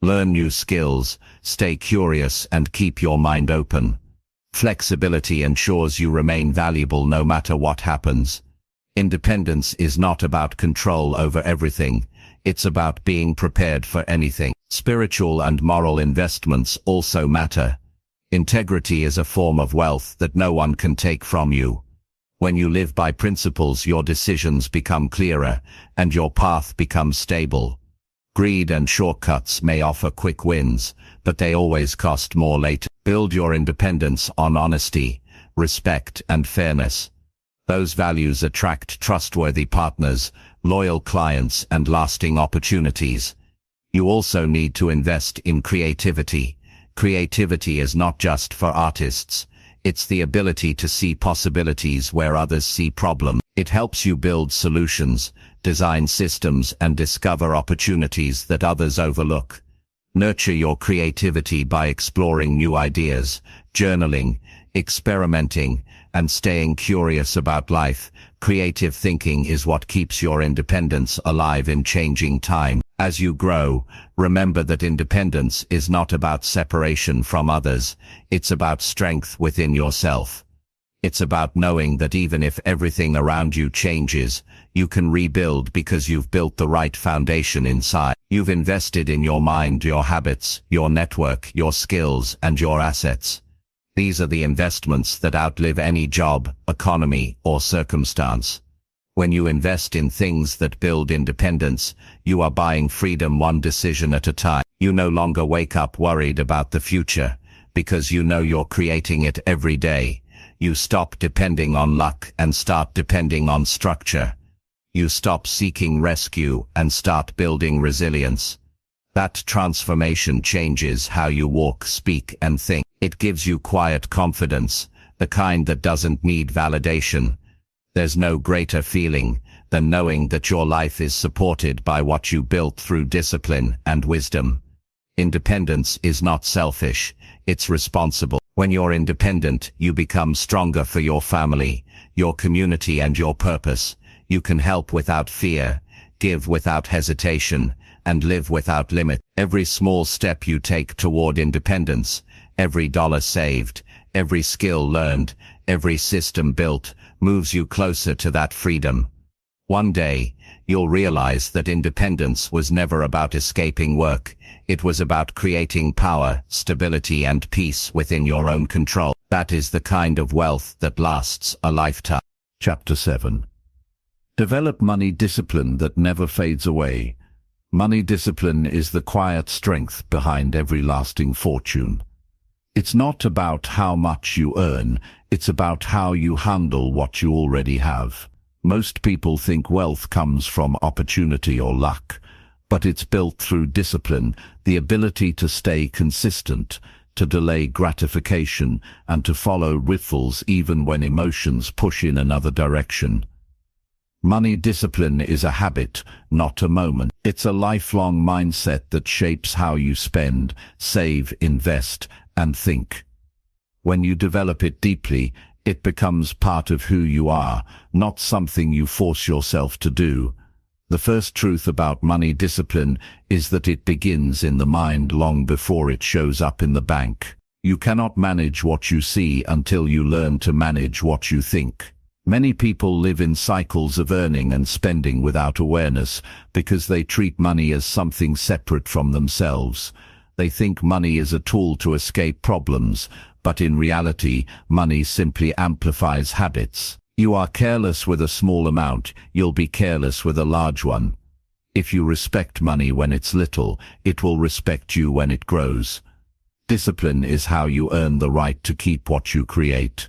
Learn new skills, stay curious, and keep your mind open. Flexibility ensures you remain valuable no matter what happens. Independence is not about control over everything. It's about being prepared for anything. Spiritual and moral investments also matter. Integrity is a form of wealth that no one can take from you. When you live by principles, your decisions become clearer, and your path becomes stable. Greed and shortcuts may offer quick wins, but they always cost more later. Build your independence on honesty, respect, and fairness. Those values attract trustworthy partners, loyal clients, and lasting opportunities. You also need to invest in creativity. Creativity is not just for artists. It's the ability to see possibilities where others see problems. It helps you build solutions, design systems, and discover opportunities that others overlook. Nurture your creativity by exploring new ideas, journaling, experimenting, and staying curious about life. Creative thinking is what keeps your independence alive in changing time. As you grow, remember that independence is not about separation from others. It's about strength within yourself. It's about knowing that even if everything around you changes, you can rebuild because you've built the right foundation inside. You've invested in your mind, your habits, your network, your skills, and your assets. These are the investments that outlive any job, economy, or circumstance. When you invest in things that build independence, you are buying freedom one decision at a time. You no longer wake up worried about the future, because you know you're creating it every day. You stop depending on luck and start depending on structure. You stop seeking rescue and start building resilience. That transformation changes how you walk, speak, and think. It gives you quiet confidence, the kind that doesn't need validation. There's no greater feeling than knowing that your life is supported by what you built through discipline and wisdom. Independence is not selfish, it's responsible. When you're independent, you become stronger for your family, your community, and your purpose. You can help without fear, give without hesitation, and live without limit. Every small step you take toward independence, every dollar saved, every skill learned, every system built, moves you closer to that freedom. One day, you'll realize that independence was never about escaping work. It was about creating power, stability, and peace within your own control. That is the kind of wealth that lasts a lifetime. Chapter 7. Develop money discipline that never fades away. Money discipline is the quiet strength behind every lasting fortune. It's not about how much you earn, it's about how you handle what you already have. Most people think wealth comes from opportunity or luck, but it's built through discipline, the ability to stay consistent, to delay gratification, and to follow ripples even when emotions push in another direction. Money discipline is a habit, not a moment. It's a lifelong mindset that shapes how you spend, save, invest, and think. When you develop it deeply, it becomes part of who you are, not something you force yourself to do. The first truth about money discipline is that it begins in the mind long before it shows up in the bank. You cannot manage what you see until you learn to manage what you think. Many people live in cycles of earning and spending without awareness because they treat money as something separate from themselves. They think money is a tool to escape problems, but in reality, money simply amplifies habits. You are careless with a small amount, you'll be careless with a large one. If you respect money when it's little, it will respect you when it grows. Discipline is how you earn the right to keep what you create.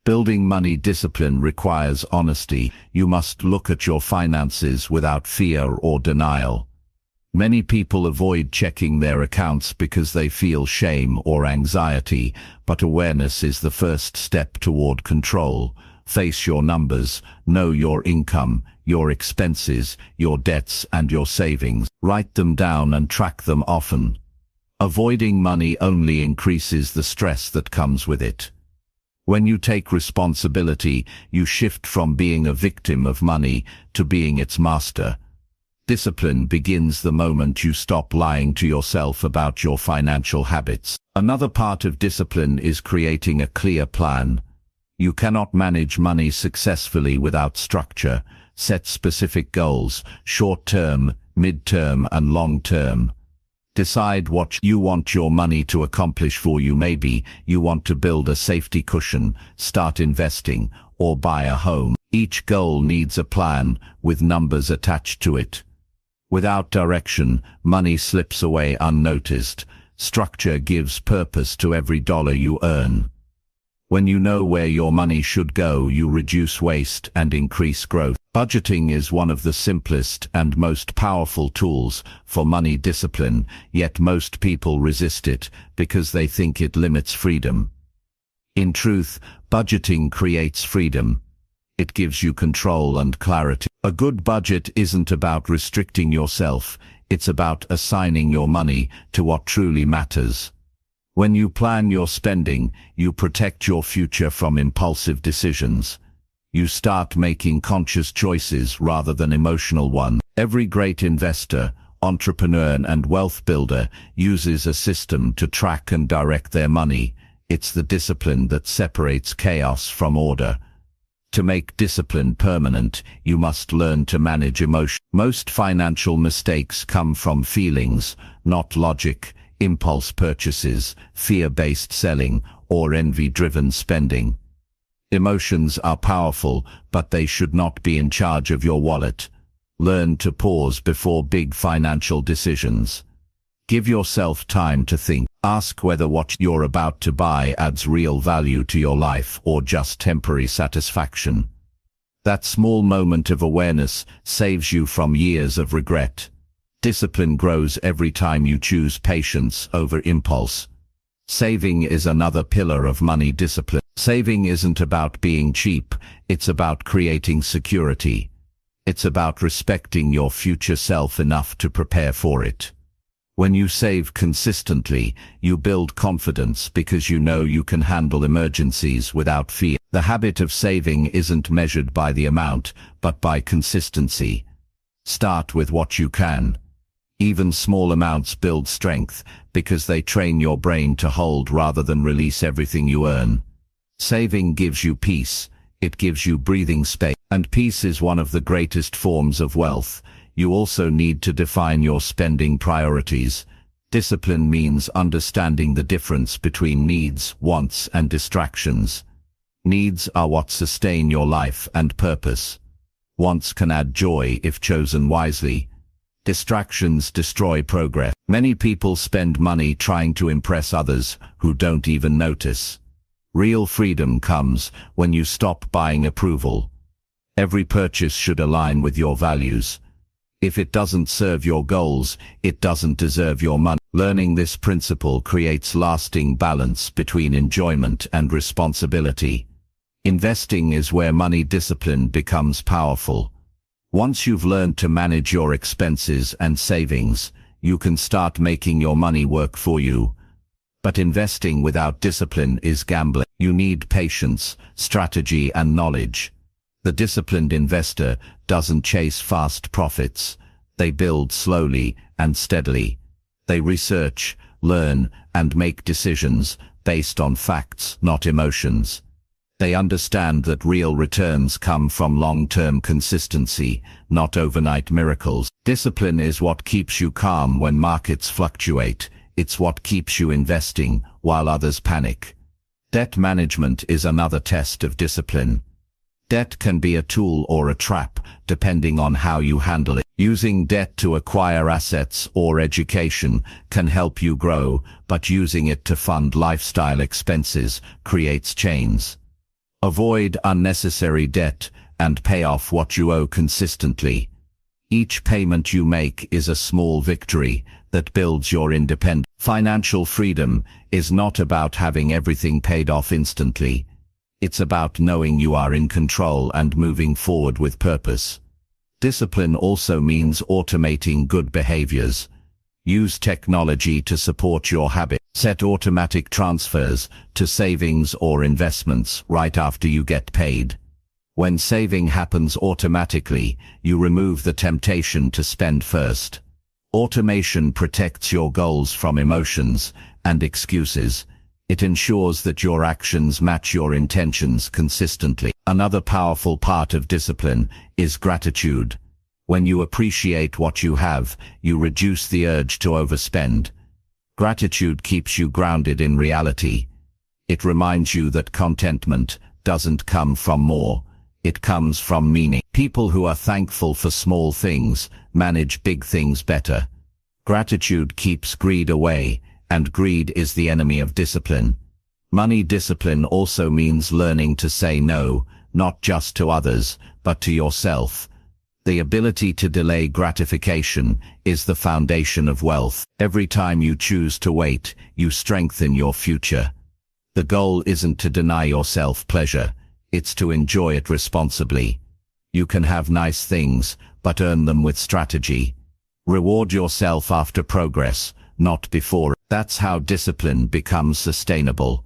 Building money discipline requires honesty. You must look at your finances without fear or denial. Many people avoid checking their accounts because they feel shame or anxiety, but awareness is the first step toward control. Face your numbers, know your income, your expenses, your debts, and your savings. Write them down and track them often. Avoiding money only increases the stress that comes with it. When you take responsibility, you shift from being a victim of money to being its master. Discipline begins the moment you stop lying to yourself about your financial habits. Another part of discipline is creating a clear plan. You cannot manage money successfully without structure. Set specific goals, short-term, mid-term, and long-term. Decide what you want your money to accomplish for you. Maybe you want to build a safety cushion, start investing, or buy a home. Each goal needs a plan, with numbers attached to it. Without direction, money slips away unnoticed. Structure gives purpose to every dollar you earn. When you know where your money should go, you reduce waste and increase growth. Budgeting is one of the simplest and most powerful tools for money discipline, yet most people resist it because they think it limits freedom. In truth, budgeting creates freedom. It gives you control and clarity. A good budget isn't about restricting yourself, it's about assigning your money to what truly matters. When you plan your spending, you protect your future from impulsive decisions. You start making conscious choices rather than emotional ones. Every great investor, entrepreneur, and wealth builder uses a system to track and direct their money. It's the discipline that separates chaos from order. To make discipline permanent, you must learn to manage emotion. Most financial mistakes come from feelings, not logic. Impulse purchases, fear-based selling, or envy-driven spending. Emotions are powerful, but they should not be in charge of your wallet. Learn to pause before big financial decisions. Give yourself time to think. Ask whether what you're about to buy adds real value to your life or just temporary satisfaction. That small moment of awareness saves you from years of regret. Discipline grows every time you choose patience over impulse. Saving is another pillar of money discipline. Saving isn't about being cheap, it's about creating security. It's about respecting your future self enough to prepare for it. When you save consistently, you build confidence because you know you can handle emergencies without fear. The habit of saving isn't measured by the amount, but by consistency. Start with what you can. Even small amounts build strength because they train your brain to hold rather than release everything you earn. Saving gives you peace. It gives you breathing space. And peace is one of the greatest forms of wealth. You also need to define your spending priorities. Discipline means understanding the difference between needs, wants, and distractions. Needs are what sustain your life and purpose. Wants can add joy if chosen wisely. Distractions destroy progress. Many people spend money trying to impress others who don't even notice. Real freedom comes when you stop buying approval. Every purchase should align with your values. If it doesn't serve your goals, it doesn't deserve your money. Learning this principle creates lasting balance between enjoyment and responsibility. Investing is where money discipline becomes powerful. Once you've learned to manage your expenses and savings, you can start making your money work for you. But investing without discipline is gambling. You need patience, strategy, and knowledge. The disciplined investor doesn't chase fast profits. They build slowly and steadily. They research, learn, and make decisions based on facts, not emotions. They understand that real returns come from long-term consistency, not overnight miracles. Discipline is what keeps you calm when markets fluctuate. It's what keeps you investing while others panic. Debt management is another test of discipline. Debt can be a tool or a trap, depending on how you handle it. Using debt to acquire assets or education can help you grow, but using it to fund lifestyle expenses creates chains. Avoid unnecessary debt and pay off what you owe consistently. Each payment you make is a small victory that builds your independence. Financial freedom is not about having everything paid off instantly. It's about knowing you are in control and moving forward with purpose. Discipline also means automating good behaviors. Use technology to support your habit. Set automatic transfers to savings or investments right after you get paid. When saving happens automatically, you remove the temptation to spend first. Automation protects your goals from emotions and excuses. It ensures that your actions match your intentions consistently. Another powerful part of discipline is gratitude. When you appreciate what you have, you reduce the urge to overspend. Gratitude keeps you grounded in reality. It reminds you that contentment doesn't come from more, it comes from meaning. People who are thankful for small things manage big things better. Gratitude keeps greed away, and greed is the enemy of discipline. Money discipline also means learning to say no, not just to others, but to yourself. The ability to delay gratification is the foundation of wealth. Every time you choose to wait, you strengthen your future. The goal isn't to deny yourself pleasure, it's to enjoy it responsibly. You can have nice things, but earn them with strategy. Reward yourself after progress, not before. That's how discipline becomes sustainable.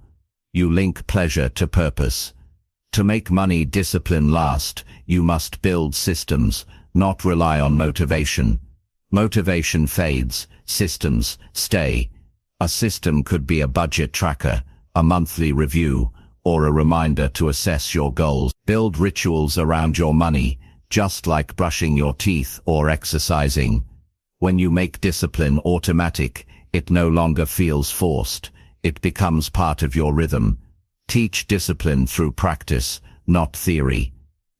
You link pleasure to purpose. To make money discipline last, you must build systems, not rely on motivation. Motivation fades, systems stay. A system could be a budget tracker, a monthly review, or a reminder to assess your goals. Build rituals around your money, just like brushing your teeth or exercising. When you make discipline automatic, it no longer feels forced. It becomes part of your rhythm. Teach discipline through practice, not theory.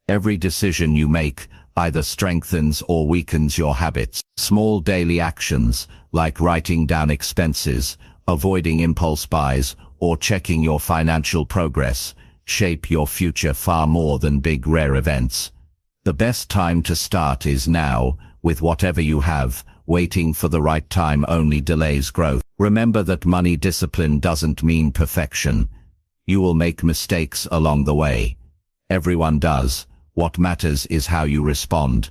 Every decision you make either strengthens or weakens your habits. Small daily actions, like writing down expenses, avoiding impulse buys, or checking your financial progress, shape your future far more than big rare events. The best time to start is now, with whatever you have. Waiting for the right time only delays growth. Remember that money discipline doesn't mean perfection. You will make mistakes along the way. Everyone does. What matters is how you respond.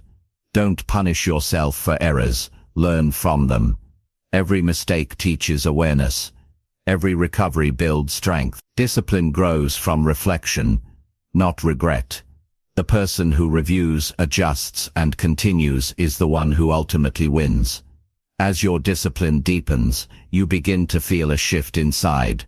Don't punish yourself for errors. Learn from them. Every mistake teaches awareness. Every recovery builds strength. Discipline grows from reflection, not regret. The person who reviews, adjusts, and continues is the one who ultimately wins. As your discipline deepens, you begin to feel a shift inside.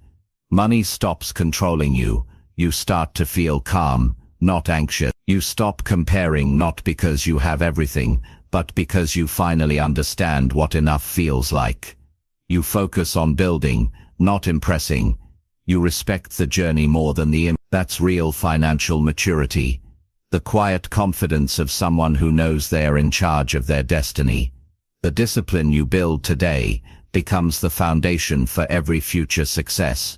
Money stops controlling you. You start to feel calm, not anxious. You stop comparing not because you have everything, but because you finally understand what enough feels like. You focus on building, not impressing. You respect the journey more than the That's real financial maturity. The quiet confidence of someone who knows they are in charge of their destiny. The discipline you build today becomes the foundation for every future success.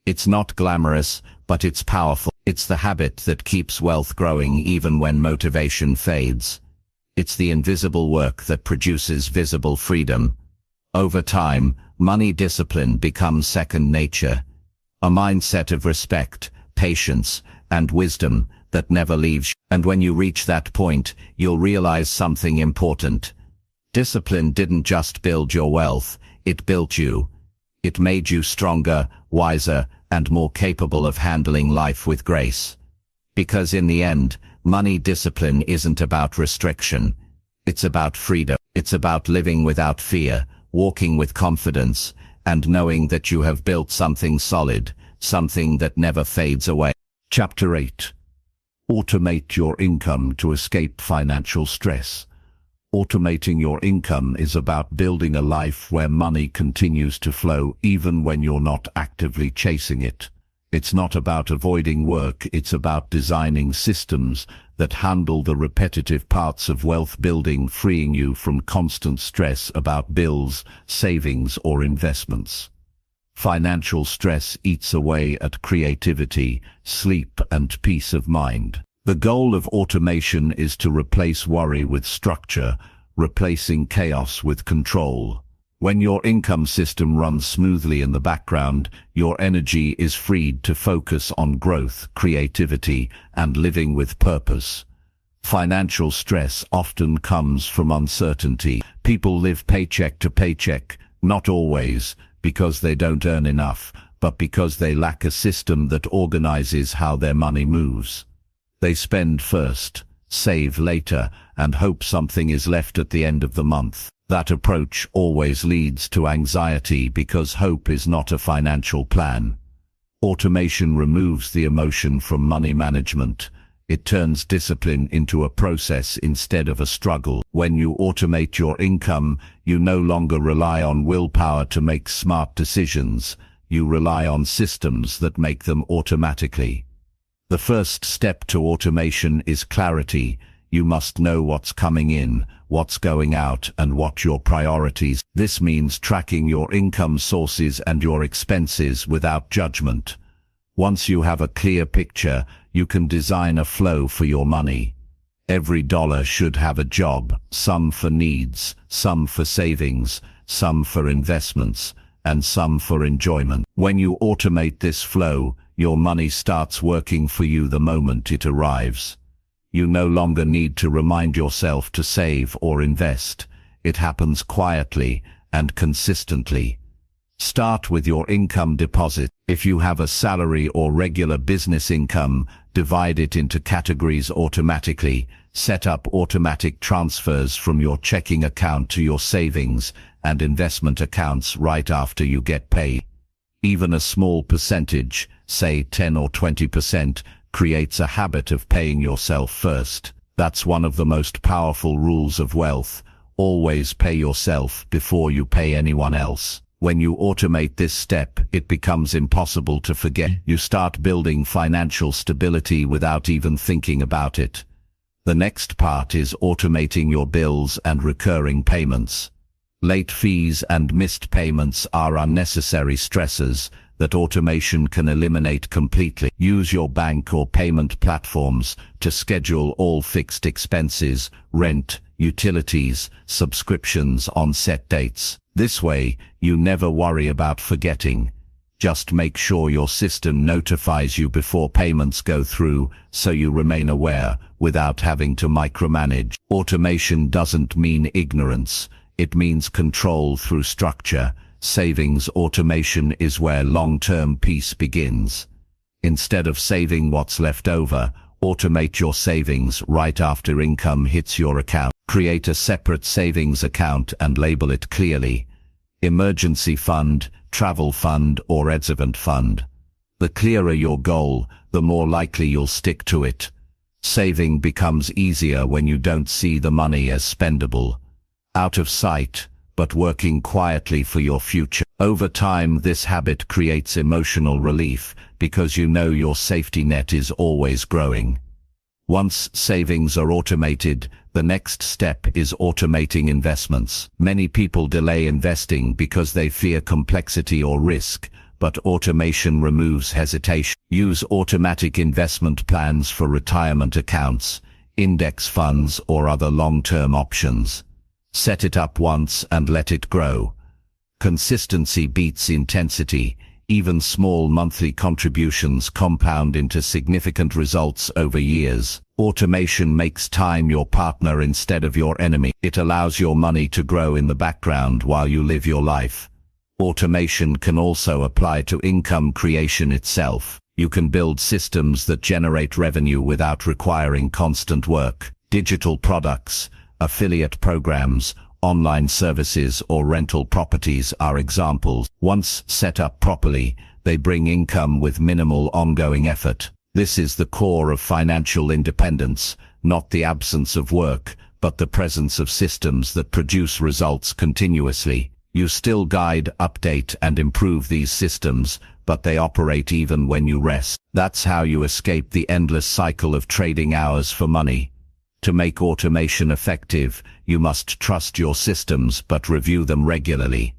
It's not glamorous, but it's powerful. It's the habit that keeps wealth growing even when motivation fades. It's the invisible work that produces visible freedom. Over time, money discipline becomes second nature. A mindset of respect, patience, and wisdom that never leaves. And when you reach that point, you'll realize something important. Discipline didn't just build your wealth, it built you. It made you stronger, wiser, and more capable of handling life with grace. Because in the end, money discipline isn't about restriction. It's about freedom. It's about living without fear, walking with confidence, and knowing that you have built something solid, something that never fades away. Chapter 8. Automate your income to escape financial stress. Automating your income is about building a life where money continues to flow even when you're not actively chasing it. It's not about avoiding work, it's about designing systems that handle the repetitive parts of wealth building, freeing you from constant stress about bills, savings, or investments. Financial stress eats away at creativity, sleep, and peace of mind. The goal of automation is to replace worry with structure, replacing chaos with control. When your income system runs smoothly in the background, your energy is freed to focus on growth, creativity, and living with purpose. Financial stress often comes from uncertainty. People live paycheck to paycheck, not always because they don't earn enough, but because they lack a system that organizes how their money moves. They spend first, save later, and hope something is left at the end of the month. That approach always leads to anxiety because hope is not a financial plan. Automation removes the emotion from money management. It turns discipline into a process instead of a struggle. When you automate your income, you no longer rely on willpower to make smart decisions. You rely on systems that make them automatically. The first step to automation is clarity. You must know what's coming in, what's going out, and what your priorities. This means tracking your income sources and your expenses without judgment. Once you have a clear picture, you can design a flow for your money. Every dollar should have a job, some for needs, some for savings, some for investments, and some for enjoyment. When you automate this flow, your money starts working for you the moment it arrives. You no longer need to remind yourself to save or invest. It happens quietly and consistently. Start with your income deposit. If you have a salary or regular business income, divide it into categories automatically. Set up automatic transfers from your checking account to your savings and investment accounts right after you get paid. Even a small percentage, say 10 or 20%, creates a habit of paying yourself first. That's one of the most powerful rules of wealth. Always pay yourself before you pay anyone else. When you automate this step, it becomes impossible to forget. You start building financial stability without even thinking about it. The next part is automating your bills and recurring payments. Late fees and missed payments are unnecessary stressors that automation can eliminate completely. Use your bank or payment platforms to schedule all fixed expenses, rent, utilities, subscriptions on set dates. This way, you never worry about forgetting. Just make sure your system notifies you before payments go through, so you remain aware without having to micromanage. Automation doesn't mean ignorance. It means control through structure. Savings automation is where long-term peace begins. Instead of saving what's left over, automate your savings right after income hits your account. Create a separate savings account and label it clearly. Emergency fund, travel fund, or retirement fund. The clearer your goal, the more likely you'll stick to it. Saving becomes easier when you don't see the money as spendable, out of sight, but working quietly for your future. Over time, this habit creates emotional relief because you know your safety net is always growing. Once savings are automated, the next step is automating investments. Many people delay investing because they fear complexity or risk, but automation removes hesitation. Use automatic investment plans for retirement accounts, index funds, or other long-term options. Set it up once and let it grow. Consistency beats intensity. Even small monthly contributions compound into significant results over years. Automation makes time your partner instead of your enemy. It allows your money to grow in the background while you live your life. Automation can also apply to income creation itself. You can build systems that generate revenue without requiring constant work. Digital products, affiliate programs, online services, or rental properties are examples. Once set up properly, they bring income with minimal ongoing effort. This is the core of financial independence, not the absence of work, but the presence of systems that produce results continuously. You still guide, update, and improve these systems, but they operate even when you rest. That's how you escape the endless cycle of trading hours for money. To make automation effective, you must trust your systems but review them regularly.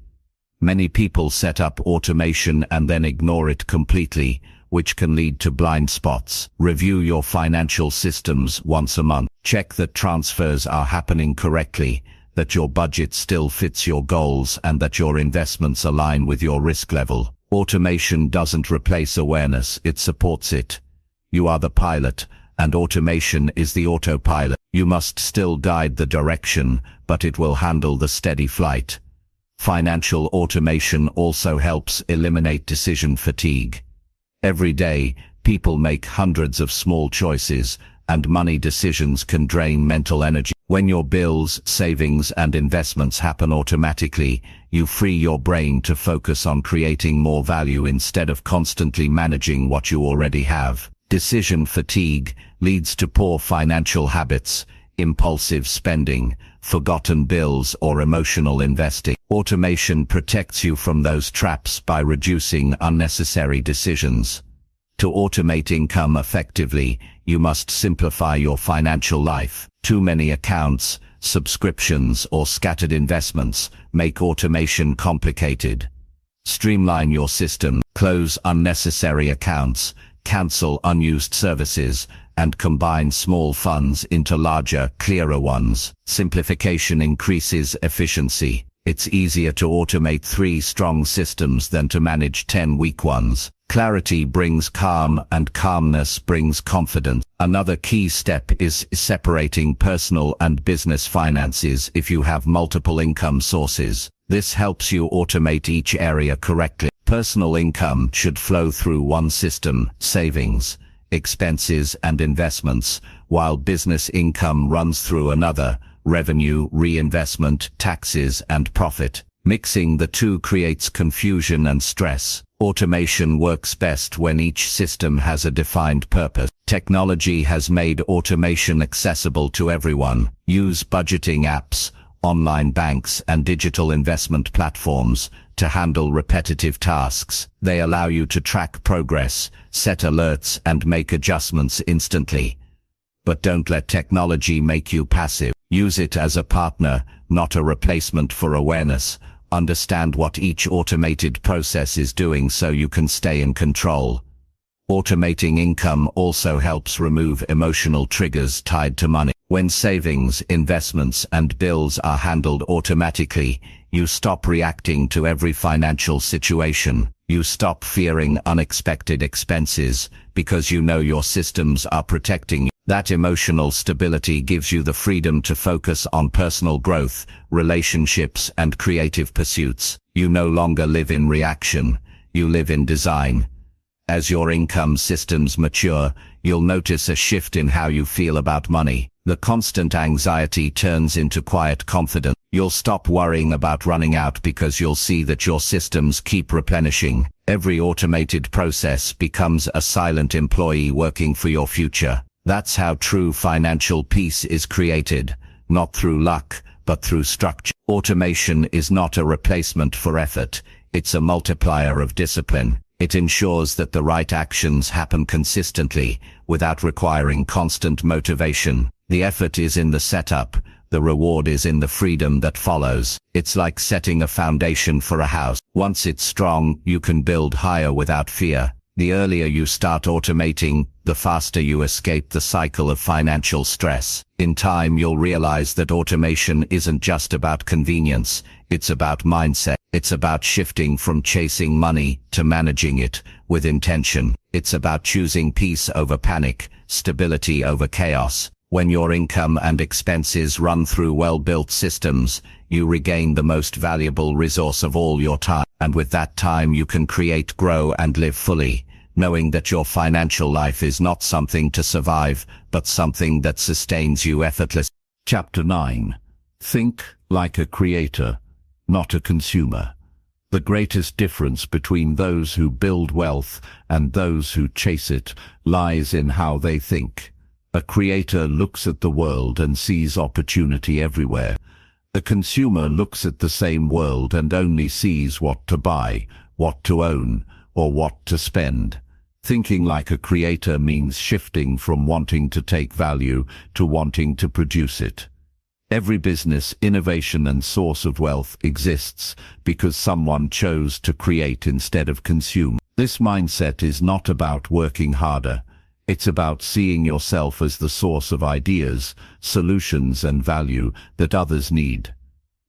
Many people set up automation and then ignore it completely, which can lead to blind spots. Review your financial systems once a month. Check that transfers are happening correctly, that your budget still fits your goals, and that your investments align with your risk level. Automation doesn't replace awareness, it supports it. You are the pilot, and automation is the autopilot. You must still guide the direction, but it will handle the steady flight. Financial automation also helps eliminate decision fatigue. Every day, people make hundreds of small choices, and money decisions can drain mental energy. When your bills, savings, and investments happen automatically, you free your brain to focus on creating more value instead of constantly managing what you already have. Decision fatigue leads to poor financial habits, impulsive spending, forgotten bills, or emotional investing. Automation protects you from those traps by reducing unnecessary decisions. To automate income effectively, you must simplify your financial life. Too many accounts, subscriptions, or scattered investments make automation complicated. Streamline your system, close unnecessary accounts, cancel unused services, and combine small funds into larger, clearer ones. Simplification increases efficiency. It's easier to automate 3 strong systems than to manage 10 weak ones. Clarity brings calm, and calmness brings confidence. Another key step is separating personal and business finances if you have multiple income sources. This helps you automate each area correctly. Personal income should flow through one system, savings, expenses, and investments, while business income runs through another, revenue, reinvestment, taxes, and profit. Mixing the two creates confusion and stress. Automation works best when each system has a defined purpose. Technology has made automation accessible to everyone. Use budgeting apps, online banks, and digital investment platforms to handle repetitive tasks. They allow you to track progress, set alerts, and make adjustments instantly. But don't let technology make you passive. Use it as a partner, not a replacement for awareness. Understand what each automated process is doing so you can stay in control. Automating income also helps remove emotional triggers tied to money. When savings, investments, and bills are handled automatically, you stop reacting to every financial situation. You stop fearing unexpected expenses because you know your systems are protecting you. That emotional stability gives you the freedom to focus on personal growth, relationships, and creative pursuits. You no longer live in reaction, you live in design. As your income systems mature, you'll notice a shift in how you feel about money. The constant anxiety turns into quiet confidence. You'll stop worrying about running out because you'll see that your systems keep replenishing. Every automated process becomes a silent employee working for your future. That's how true financial peace is created, not through luck, but through structure. Automation is not a replacement for effort, it's a multiplier of discipline. It ensures that the right actions happen consistently, without requiring constant motivation. The effort is in the setup, the reward is in the freedom that follows. It's like setting a foundation for a house. Once it's strong, you can build higher without fear. The earlier you start automating, the faster you escape the cycle of financial stress. In time, you'll realize that automation isn't just about convenience, it's about mindset. It's about shifting from chasing money to managing it with intention. It's about choosing peace over panic, stability over chaos. When your income and expenses run through well-built systems, you regain the most valuable resource of all, your time. And with that time you can create, grow, and live fully, knowing that your financial life is not something to survive, but something that sustains you effortlessly. Chapter 9. Think like a creator, not a consumer. The greatest difference between those who build wealth and those who chase it lies in how they think. A creator looks at the world and sees opportunity everywhere. The consumer looks at the same world and only sees what to buy, what to own, or what to spend. Thinking like a creator means shifting from wanting to take value to wanting to produce it. Every business, innovation, and source of wealth exists because someone chose to create instead of consume. This mindset is not about working harder. It's about seeing yourself as the source of ideas, solutions, and value that others need.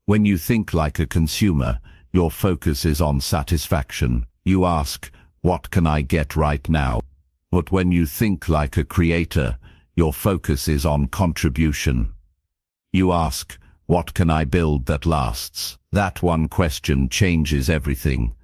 When you think like a consumer, your focus is on satisfaction. You ask, what can I get right now? But when you think like a creator, your focus is on contribution. You ask, what can I build that lasts? That one question changes everything.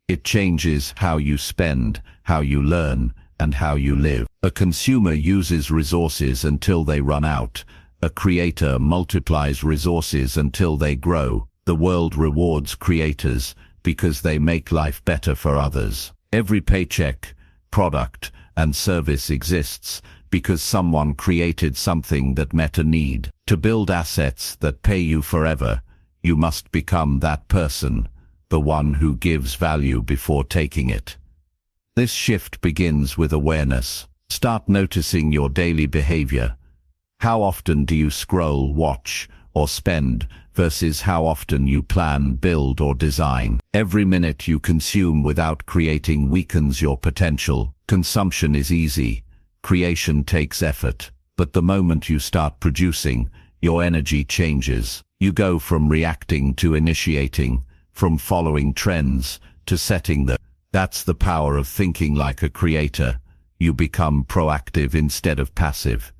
It changes how you spend, how you learn, and how you live. A consumer uses resources until they run out. A creator multiplies resources until they grow. The world rewards creators because they make life better for others. Every paycheck, product, and service exists because someone created something that met a need. To build assets that pay you forever, you must become that person, the one who gives value before taking it. This shift begins with awareness. Start noticing your daily behavior. How often do you scroll, watch, or spend versus how often you plan, build, or design? Every minute you consume without creating weakens your potential. Consumption is easy. Creation takes effort. But the moment you start producing, your energy changes. You go from reacting to initiating, from following trends to setting them. That's the power of thinking like a creator. You become proactive instead of passive.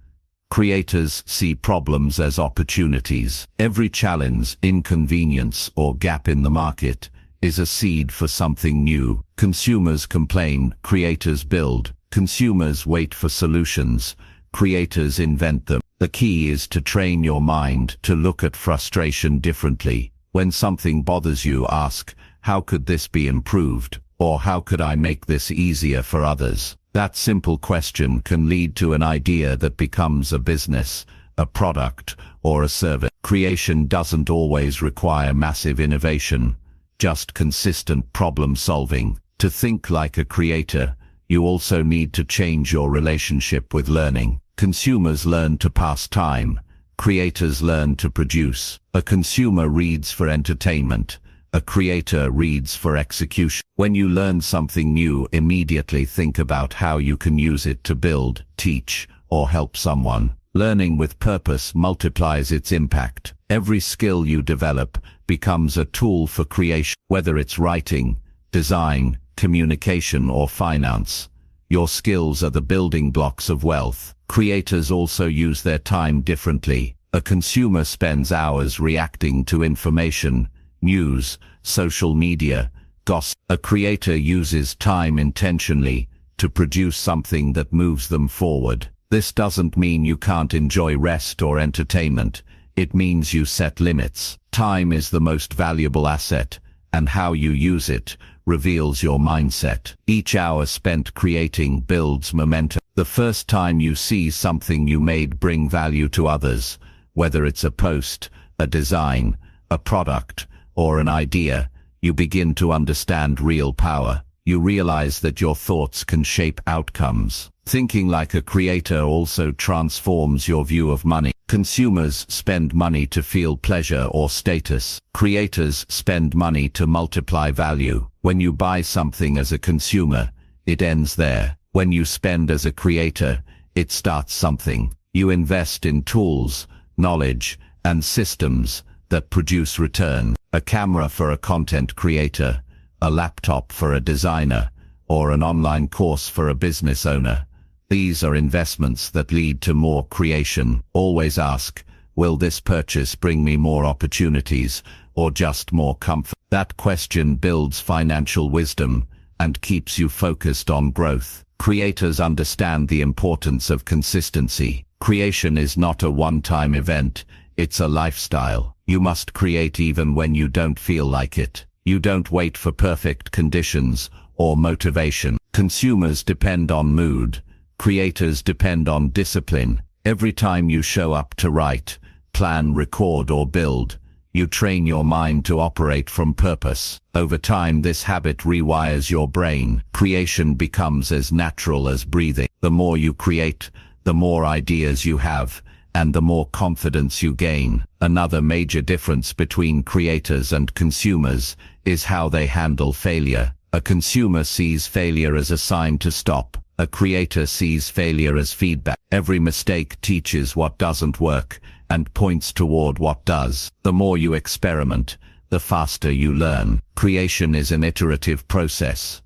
Creators see problems as opportunities. Every challenge, inconvenience, or gap in the market is a seed for something new. Consumers complain, creators build. Consumers wait for solutions. Creators invent them. The key is to train your mind to look at frustration differently. When something bothers you, ask, how could this be improved? Or how could I make this easier for others? That simple question can lead to an idea that becomes a business, a product, or a service. Creation doesn't always require massive innovation, just consistent problem solving. To think like a creator, you also need to change your relationship with learning. Consumers learn to pass time. Creators learn to produce. A consumer reads for entertainment. A creator reads for execution. When you learn something new, immediately think about how you can use it to build, teach, or help someone. Learning with purpose multiplies its impact. Every skill you develop becomes a tool for creation, whether it's writing, design, communication, or finance. Your skills are the building blocks of wealth. Creators also use their time differently. A consumer spends hours reacting to information, news, social media, gossip. A creator uses time intentionally to produce something that moves them forward. This doesn't mean you can't enjoy rest or entertainment. It means you set limits. Time is the most valuable asset, and how you use it reveals your mindset. Each hour spent creating builds momentum. The first time you see something you made bring value to others, whether it's a post, a design, a product, or an idea, you begin to understand real power. You realize that your thoughts can shape outcomes. Thinking like a creator also transforms your view of money. Consumers spend money to feel pleasure or status. Creators spend money to multiply value. When you buy something as a consumer, it ends there. When you spend as a creator, it starts something. You invest in tools, knowledge, and systems that produce return. A camera for a content creator, a laptop for a designer, or an online course for a business owner. These are investments that lead to more creation. Always ask, will this purchase bring me more opportunities or just more comfort? That question builds financial wisdom and keeps you focused on growth. Creators understand the importance of consistency. Creation is not a one-time event, it's a lifestyle. You must create even when you don't feel like it. You don't wait for perfect conditions or motivation. Consumers depend on mood. Creators depend on discipline. Every time you show up to write, plan, record, or build, you train your mind to operate from purpose. Over time, this habit rewires your brain. Creation becomes as natural as breathing. The more you create, the more ideas you have, and the more confidence you gain. Another major difference between creators and consumers is how they handle failure. A consumer sees failure as a sign to stop. A creator sees failure as feedback. Every mistake teaches what doesn't work and points toward what does. The more you experiment, the faster you learn. Creation is an iterative process.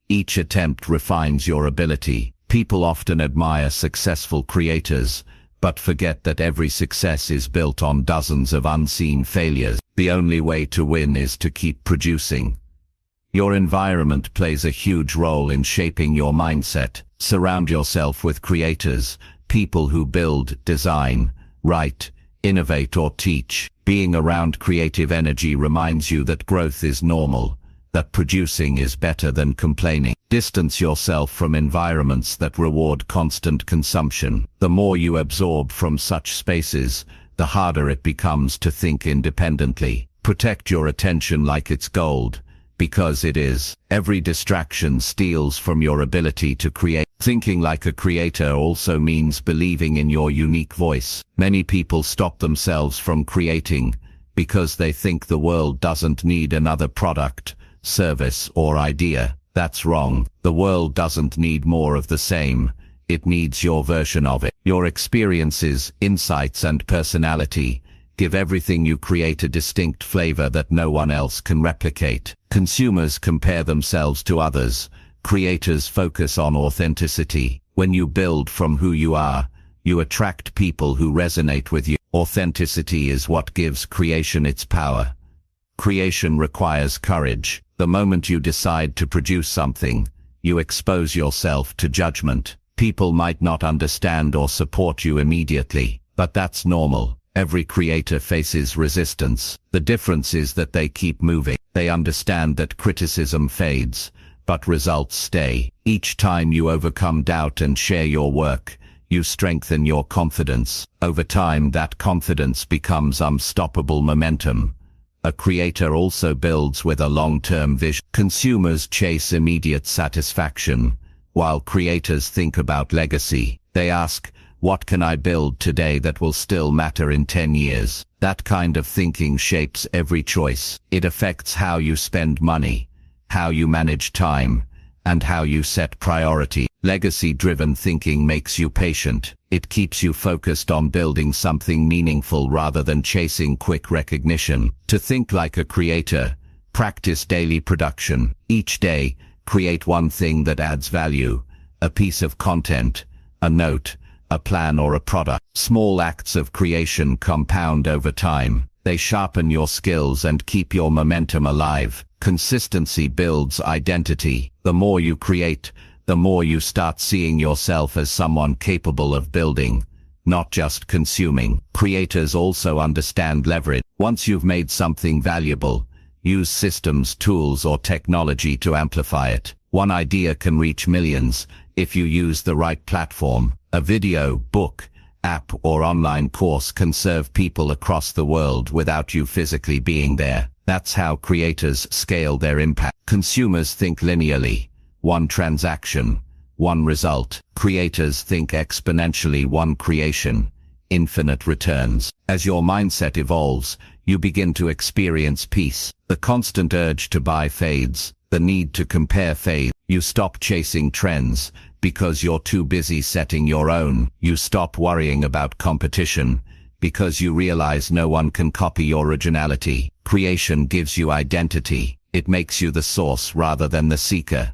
Each attempt refines your ability. People often admire successful creators, but forget that every success is built on dozens of unseen failures. The only way to win is to keep producing. Your environment plays a huge role in shaping your mindset. Surround yourself with creators, people who build, design, write, innovate, or teach. Being around creative energy reminds you that growth is normal, that producing is better than complaining. Distance yourself from environments that reward constant consumption. The more you absorb from such spaces, the harder it becomes to think independently. Protect your attention like it's gold, because it is. Every distraction steals from your ability to create. Thinking like a creator also means believing in your unique voice. Many people stop themselves from creating because they think the world doesn't need another product, service, or idea. That's wrong. The world doesn't need more of the same. It needs your version of it. Your experiences, insights, and personality give everything you create a distinct flavor that no one else can replicate. Consumers compare themselves to others. Creators focus on authenticity. When you build from who you are, you attract people who resonate with you. Authenticity is what gives creation its power. Creation requires courage. The moment you decide to produce something, you expose yourself to judgment. People might not understand or support you immediately, but that's normal. Every creator faces resistance. The difference is that they keep moving. They understand that criticism fades, but results stay. Each time you overcome doubt and share your work, you strengthen your confidence. Over time, that confidence becomes unstoppable momentum. A creator also builds with a long-term vision. Consumers chase immediate satisfaction, while creators think about legacy. They ask, what can I build today that will still matter in 10 years? That kind of thinking shapes every choice. It affects how you spend money, how you manage time, and how you set priority. Legacy-driven thinking makes you patient. It keeps you focused on building something meaningful rather than chasing quick recognition. To think like a creator, practice daily production. Each day, create one thing that adds value, a piece of content, a note, a plan, or a product. Small acts of creation compound over time. They sharpen your skills and keep your momentum alive. Consistency builds identity. The more you create, the more you start seeing yourself as someone capable of building, not just consuming. Creators also understand leverage. Once you've made something valuable, use systems, tools, or technology to amplify it. One idea can reach millions If you use the right platform, a video, book, app, or online course can serve people across the world without you physically being there. That's how creators scale their impact. Consumers think linearly. One transaction, one result. Creators think exponentially. One creation, infinite returns. As your mindset evolves, you begin to experience peace. The constant urge to buy fades. The need to compare fades. You stop chasing trends because you're too busy setting your own. You stop worrying about competition because you realize no one can copy your originality. Creation gives you identity. It makes you the source rather than the seeker.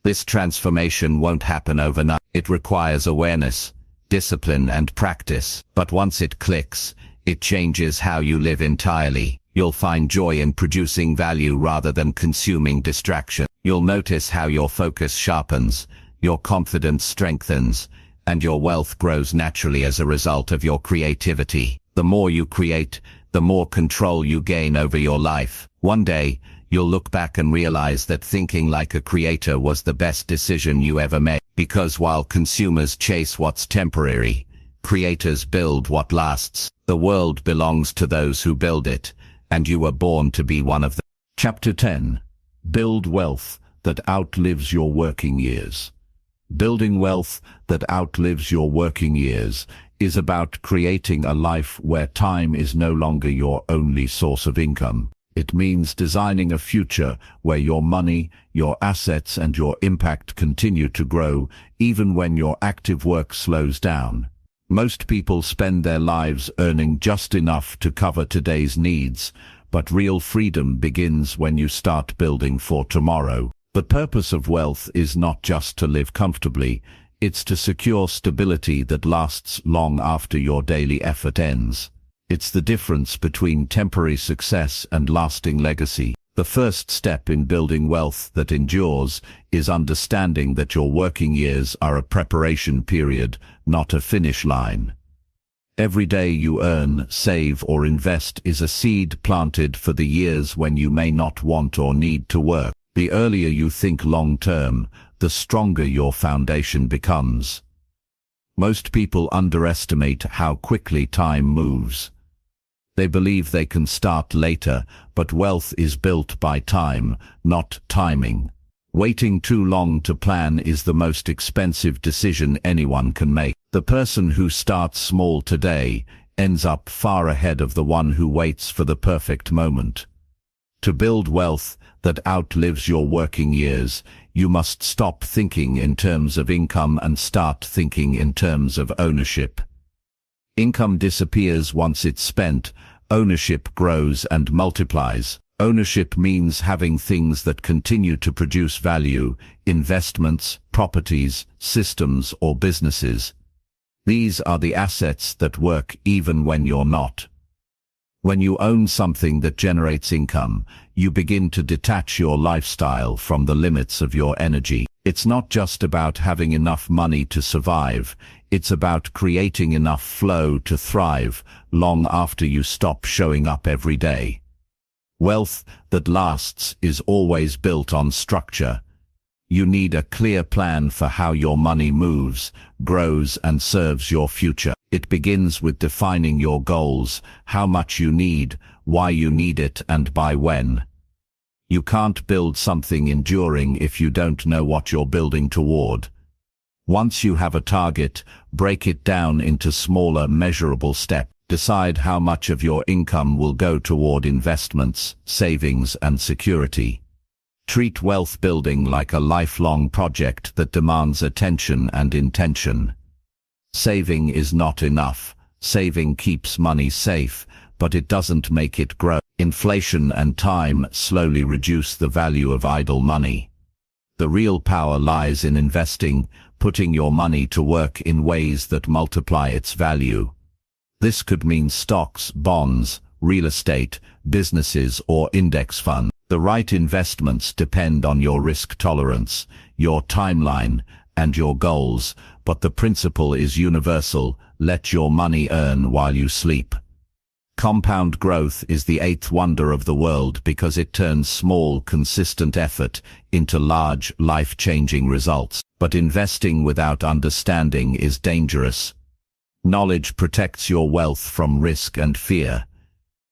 This transformation won't happen overnight. It requires awareness, discipline, and practice. But once it clicks, it changes how you live entirely. You'll find joy in producing value rather than consuming distraction. You'll notice how your focus sharpens, your confidence strengthens, and your wealth grows naturally as a result of your creativity. The more you create, the more control you gain over your life. One day, you'll look back and realize that thinking like a creator was the best decision you ever made. Because while consumers chase what's temporary, creators build what lasts. The world belongs to those who build it, and you were born to be one of them. Chapter 10. Build wealth that outlives your working years. Building wealth that outlives your working years is about creating a life where time is no longer your only source of income. It means designing a future where your money, your assets, and your impact continue to grow even when your active work slows down. Most people spend their lives earning just enough to cover today's needs, but real freedom begins when you start building for tomorrow. The purpose of wealth is not just to live comfortably, it's to secure stability that lasts long after your daily effort ends. It's the difference between temporary success and lasting legacy. The first step in building wealth that endures is understanding that your working years are a preparation period, not a finish line. Every day you earn, save, or invest is a seed planted for the years when you may not want or need to work. The earlier you think long-term, the stronger your foundation becomes. Most people underestimate how quickly time moves. They believe they can start later, but wealth is built by time, not timing. Waiting too long to plan is the most expensive decision anyone can make. The person who starts small today ends up far ahead of the one who waits for the perfect moment. To build wealth that outlives your working years, you must stop thinking in terms of income and start thinking in terms of ownership. Income disappears once it's spent. Ownership grows and multiplies. Ownership means having things that continue to produce value, investments, properties, systems, or businesses. These are the assets that work even when you're not. When you own something that generates income, you begin to detach your lifestyle from the limits of your energy. It's not just about having enough money to survive, it's about creating enough flow to thrive long after you stop showing up every day. Wealth that lasts is always built on structure. You need a clear plan for how your money moves, grows, and serves your future. It begins with defining your goals, how much you need, why you need it, and by when. You can't build something enduring if you don't know what you're building toward. Once you have a target, break it down into smaller, measurable steps. Decide how much of your income will go toward investments, savings, and security. Treat wealth building like a lifelong project that demands attention and intention. Saving is not enough. Saving keeps money safe, but it doesn't make it grow. Inflation and time slowly reduce the value of idle money. The real power lies in investing, putting your money to work in ways that multiply its value. This could mean stocks, bonds, real estate, businesses, or index funds. The right investments depend on your risk tolerance, your timeline, and your goals, but the principle is universal: let your money earn while you sleep. Compound growth is the eighth wonder of the world because it turns small, consistent effort into large, life-changing results. But investing without understanding is dangerous. Knowledge protects your wealth from risk and fear.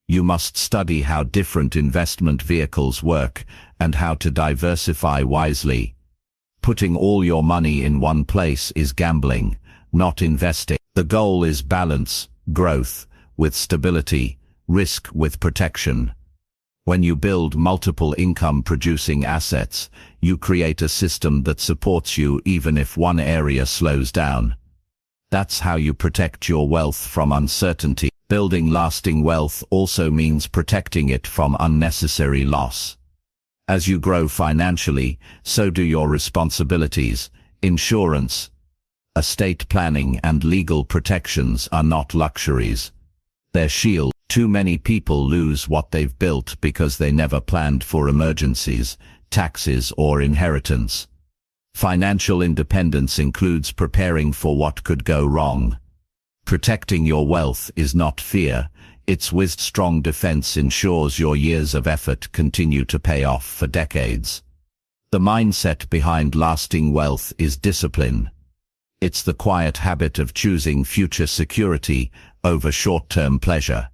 You must study how different investment vehicles work and how to diversify wisely. Putting all your money in one place is gambling, not investing. The goal is balance, growth with stability, risk with protection. When you build multiple income-producing assets, you create a system that supports you even if one area slows down. That's how you protect your wealth from uncertainty. Building lasting wealth also means protecting it from unnecessary loss. As you grow financially, so do your responsibilities. Insurance, estate planning, and legal protections are not luxuries. They're shields. Too many people lose what they've built because they never planned for emergencies, taxes, or inheritance. Financial independence includes preparing for what could go wrong. Protecting your wealth is not fear, it's wisdom. Strong defense ensures your years of effort continue to pay off for decades. The mindset behind lasting wealth is discipline. It's the quiet habit of choosing future security over short-term pleasure.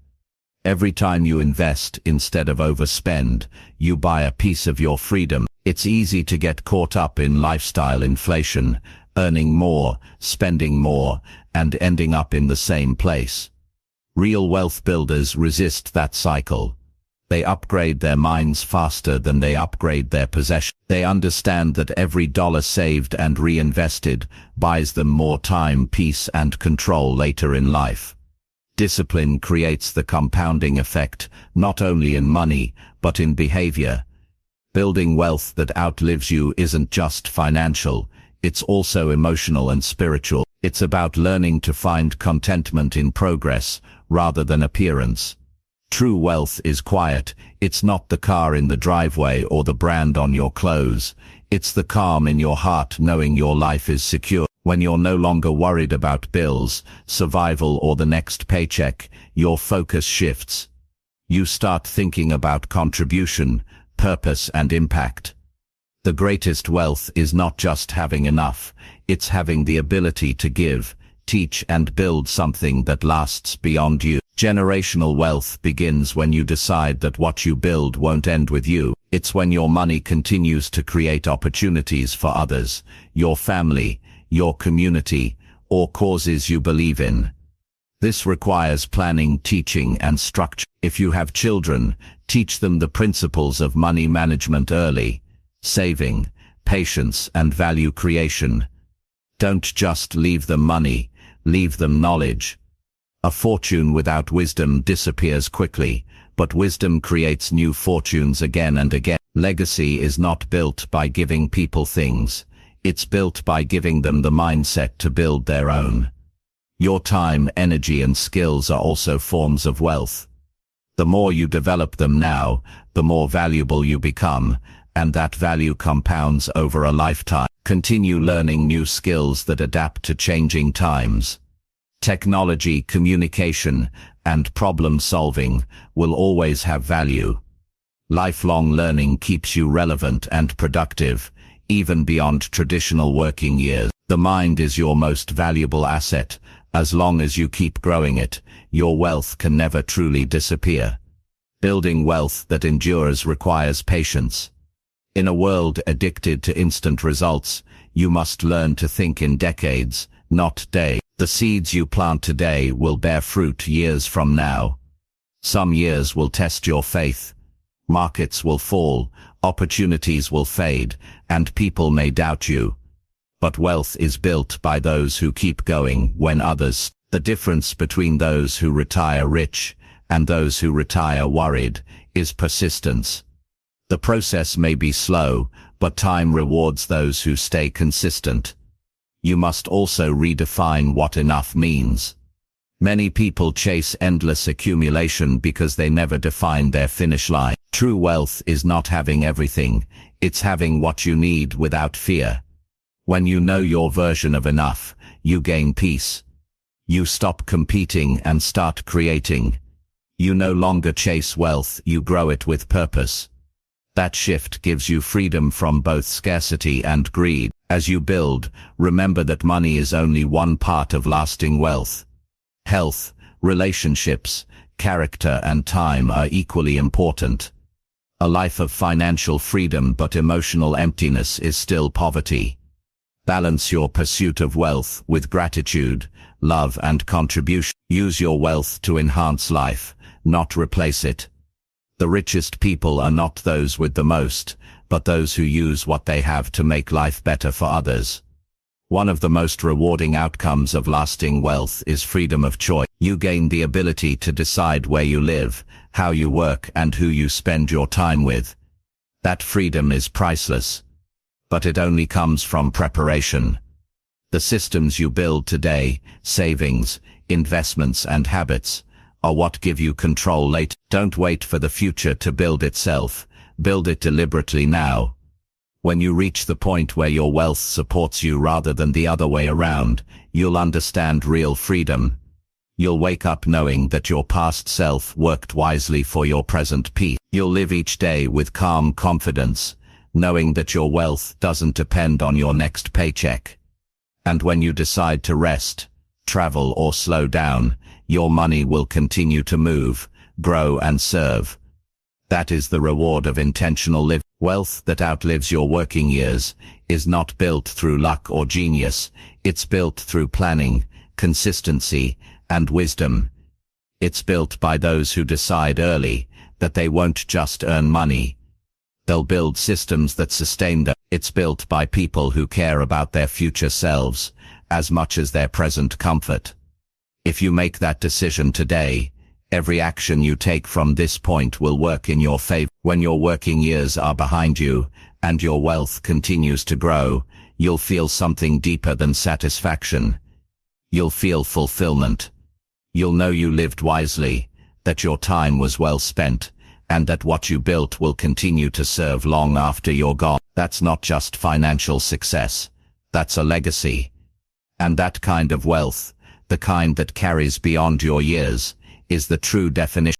Every time you invest instead of overspend, you buy a piece of your freedom. It's easy to get caught up in lifestyle inflation, earning more, spending more, and ending up in the same place. Real wealth builders resist that cycle. They upgrade their minds faster than they upgrade their possessions. They understand that every dollar saved and reinvested buys them more time, peace, and control later in life. Discipline creates the compounding effect, not only in money, but in behavior. Building wealth that outlives you isn't just financial, it's also emotional and spiritual. It's about learning to find contentment in progress, rather than appearance. True wealth is quiet. It's not the car in the driveway or the brand on your clothes. It's the calm in your heart knowing your life is secure. When you're no longer worried about bills, survival, or the next paycheck, your focus shifts. You start thinking about contribution, purpose, and impact. The greatest wealth is not just having enough, it's having the ability to give, teach, and build something that lasts beyond you. Generational wealth begins when you decide that what you build won't end with you. It's when your money continues to create opportunities for others, your family, your community, or causes you believe in. This requires planning, teaching, and structure. If you have children, teach them the principles of money management early. Saving, patience, and value creation. Don't just leave them money, leave them knowledge. A fortune without wisdom disappears quickly, but wisdom creates new fortunes again and again. Legacy is not built by giving people things. It's built by giving them the mindset to build their own. Your time, energy, and skills are also forms of wealth. The more you develop them now, the more valuable you become, and that value compounds over a lifetime. Continue learning new skills that adapt to changing times. Technology, communication, and problem-solving will always have value. Lifelong learning keeps you relevant and productive, even beyond traditional working years. The mind is your most valuable asset. As long as you keep growing it, your wealth can never truly disappear. Building wealth that endures requires patience. In a world addicted to instant results, you must learn to think in decades, not days. The seeds you plant today will bear fruit years from now. Some years will test your faith. Markets will fall, opportunities will fade, and people may doubt you. But wealth is built by those who keep going when others. The difference between those who retire rich and those who retire worried is persistence. The process may be slow, but time rewards those who stay consistent. You must also redefine what enough means. Many people chase endless accumulation because they never define their finish line. True wealth is not having everything, it's having what you need without fear. When you know your version of enough, you gain peace. You stop competing and start creating. You no longer chase wealth, you grow it with purpose. That shift gives you freedom from both scarcity and greed. As you build, remember that money is only one part of lasting wealth. Health, relationships, character and time are equally important. A life of financial freedom but emotional emptiness is still poverty. Balance your pursuit of wealth with gratitude, love and contribution. Use your wealth to enhance life, not replace it. The richest people are not those with the most, but those who use what they have to make life better for others. One of the most rewarding outcomes of lasting wealth is freedom of choice. You gain the ability to decide where you live, how you work and who you spend your time with. That freedom is priceless. But it only comes from preparation. The systems you build today, savings, investments and habits, are what give you control later. Don't wait for the future to build itself. Build it deliberately now. When you reach the point where your wealth supports you rather than the other way around, you'll understand real freedom. You'll wake up knowing that your past self worked wisely for your present peace. You'll live each day with calm confidence, knowing that your wealth doesn't depend on your next paycheck. And when you decide to rest, travel or slow down, your money will continue to move, grow and serve. That is the reward of intentional living. Wealth that outlives your working years is not built through luck or genius. It's built through planning, consistency, and wisdom. It's built by those who decide early that they won't just earn money. They'll build systems that sustain them. It's built by people who care about their future selves as much as their present comfort. If you make that decision today, every action you take from this point will work in your favor. When your working years are behind you and your wealth continues to grow, you'll feel something deeper than satisfaction. You'll feel fulfillment. You'll know you lived wisely, that your time was well spent, and that what you built will continue to serve long after you're gone. That's not just financial success. That's a legacy. And that kind of wealth, the kind that carries beyond your years, is the true definition.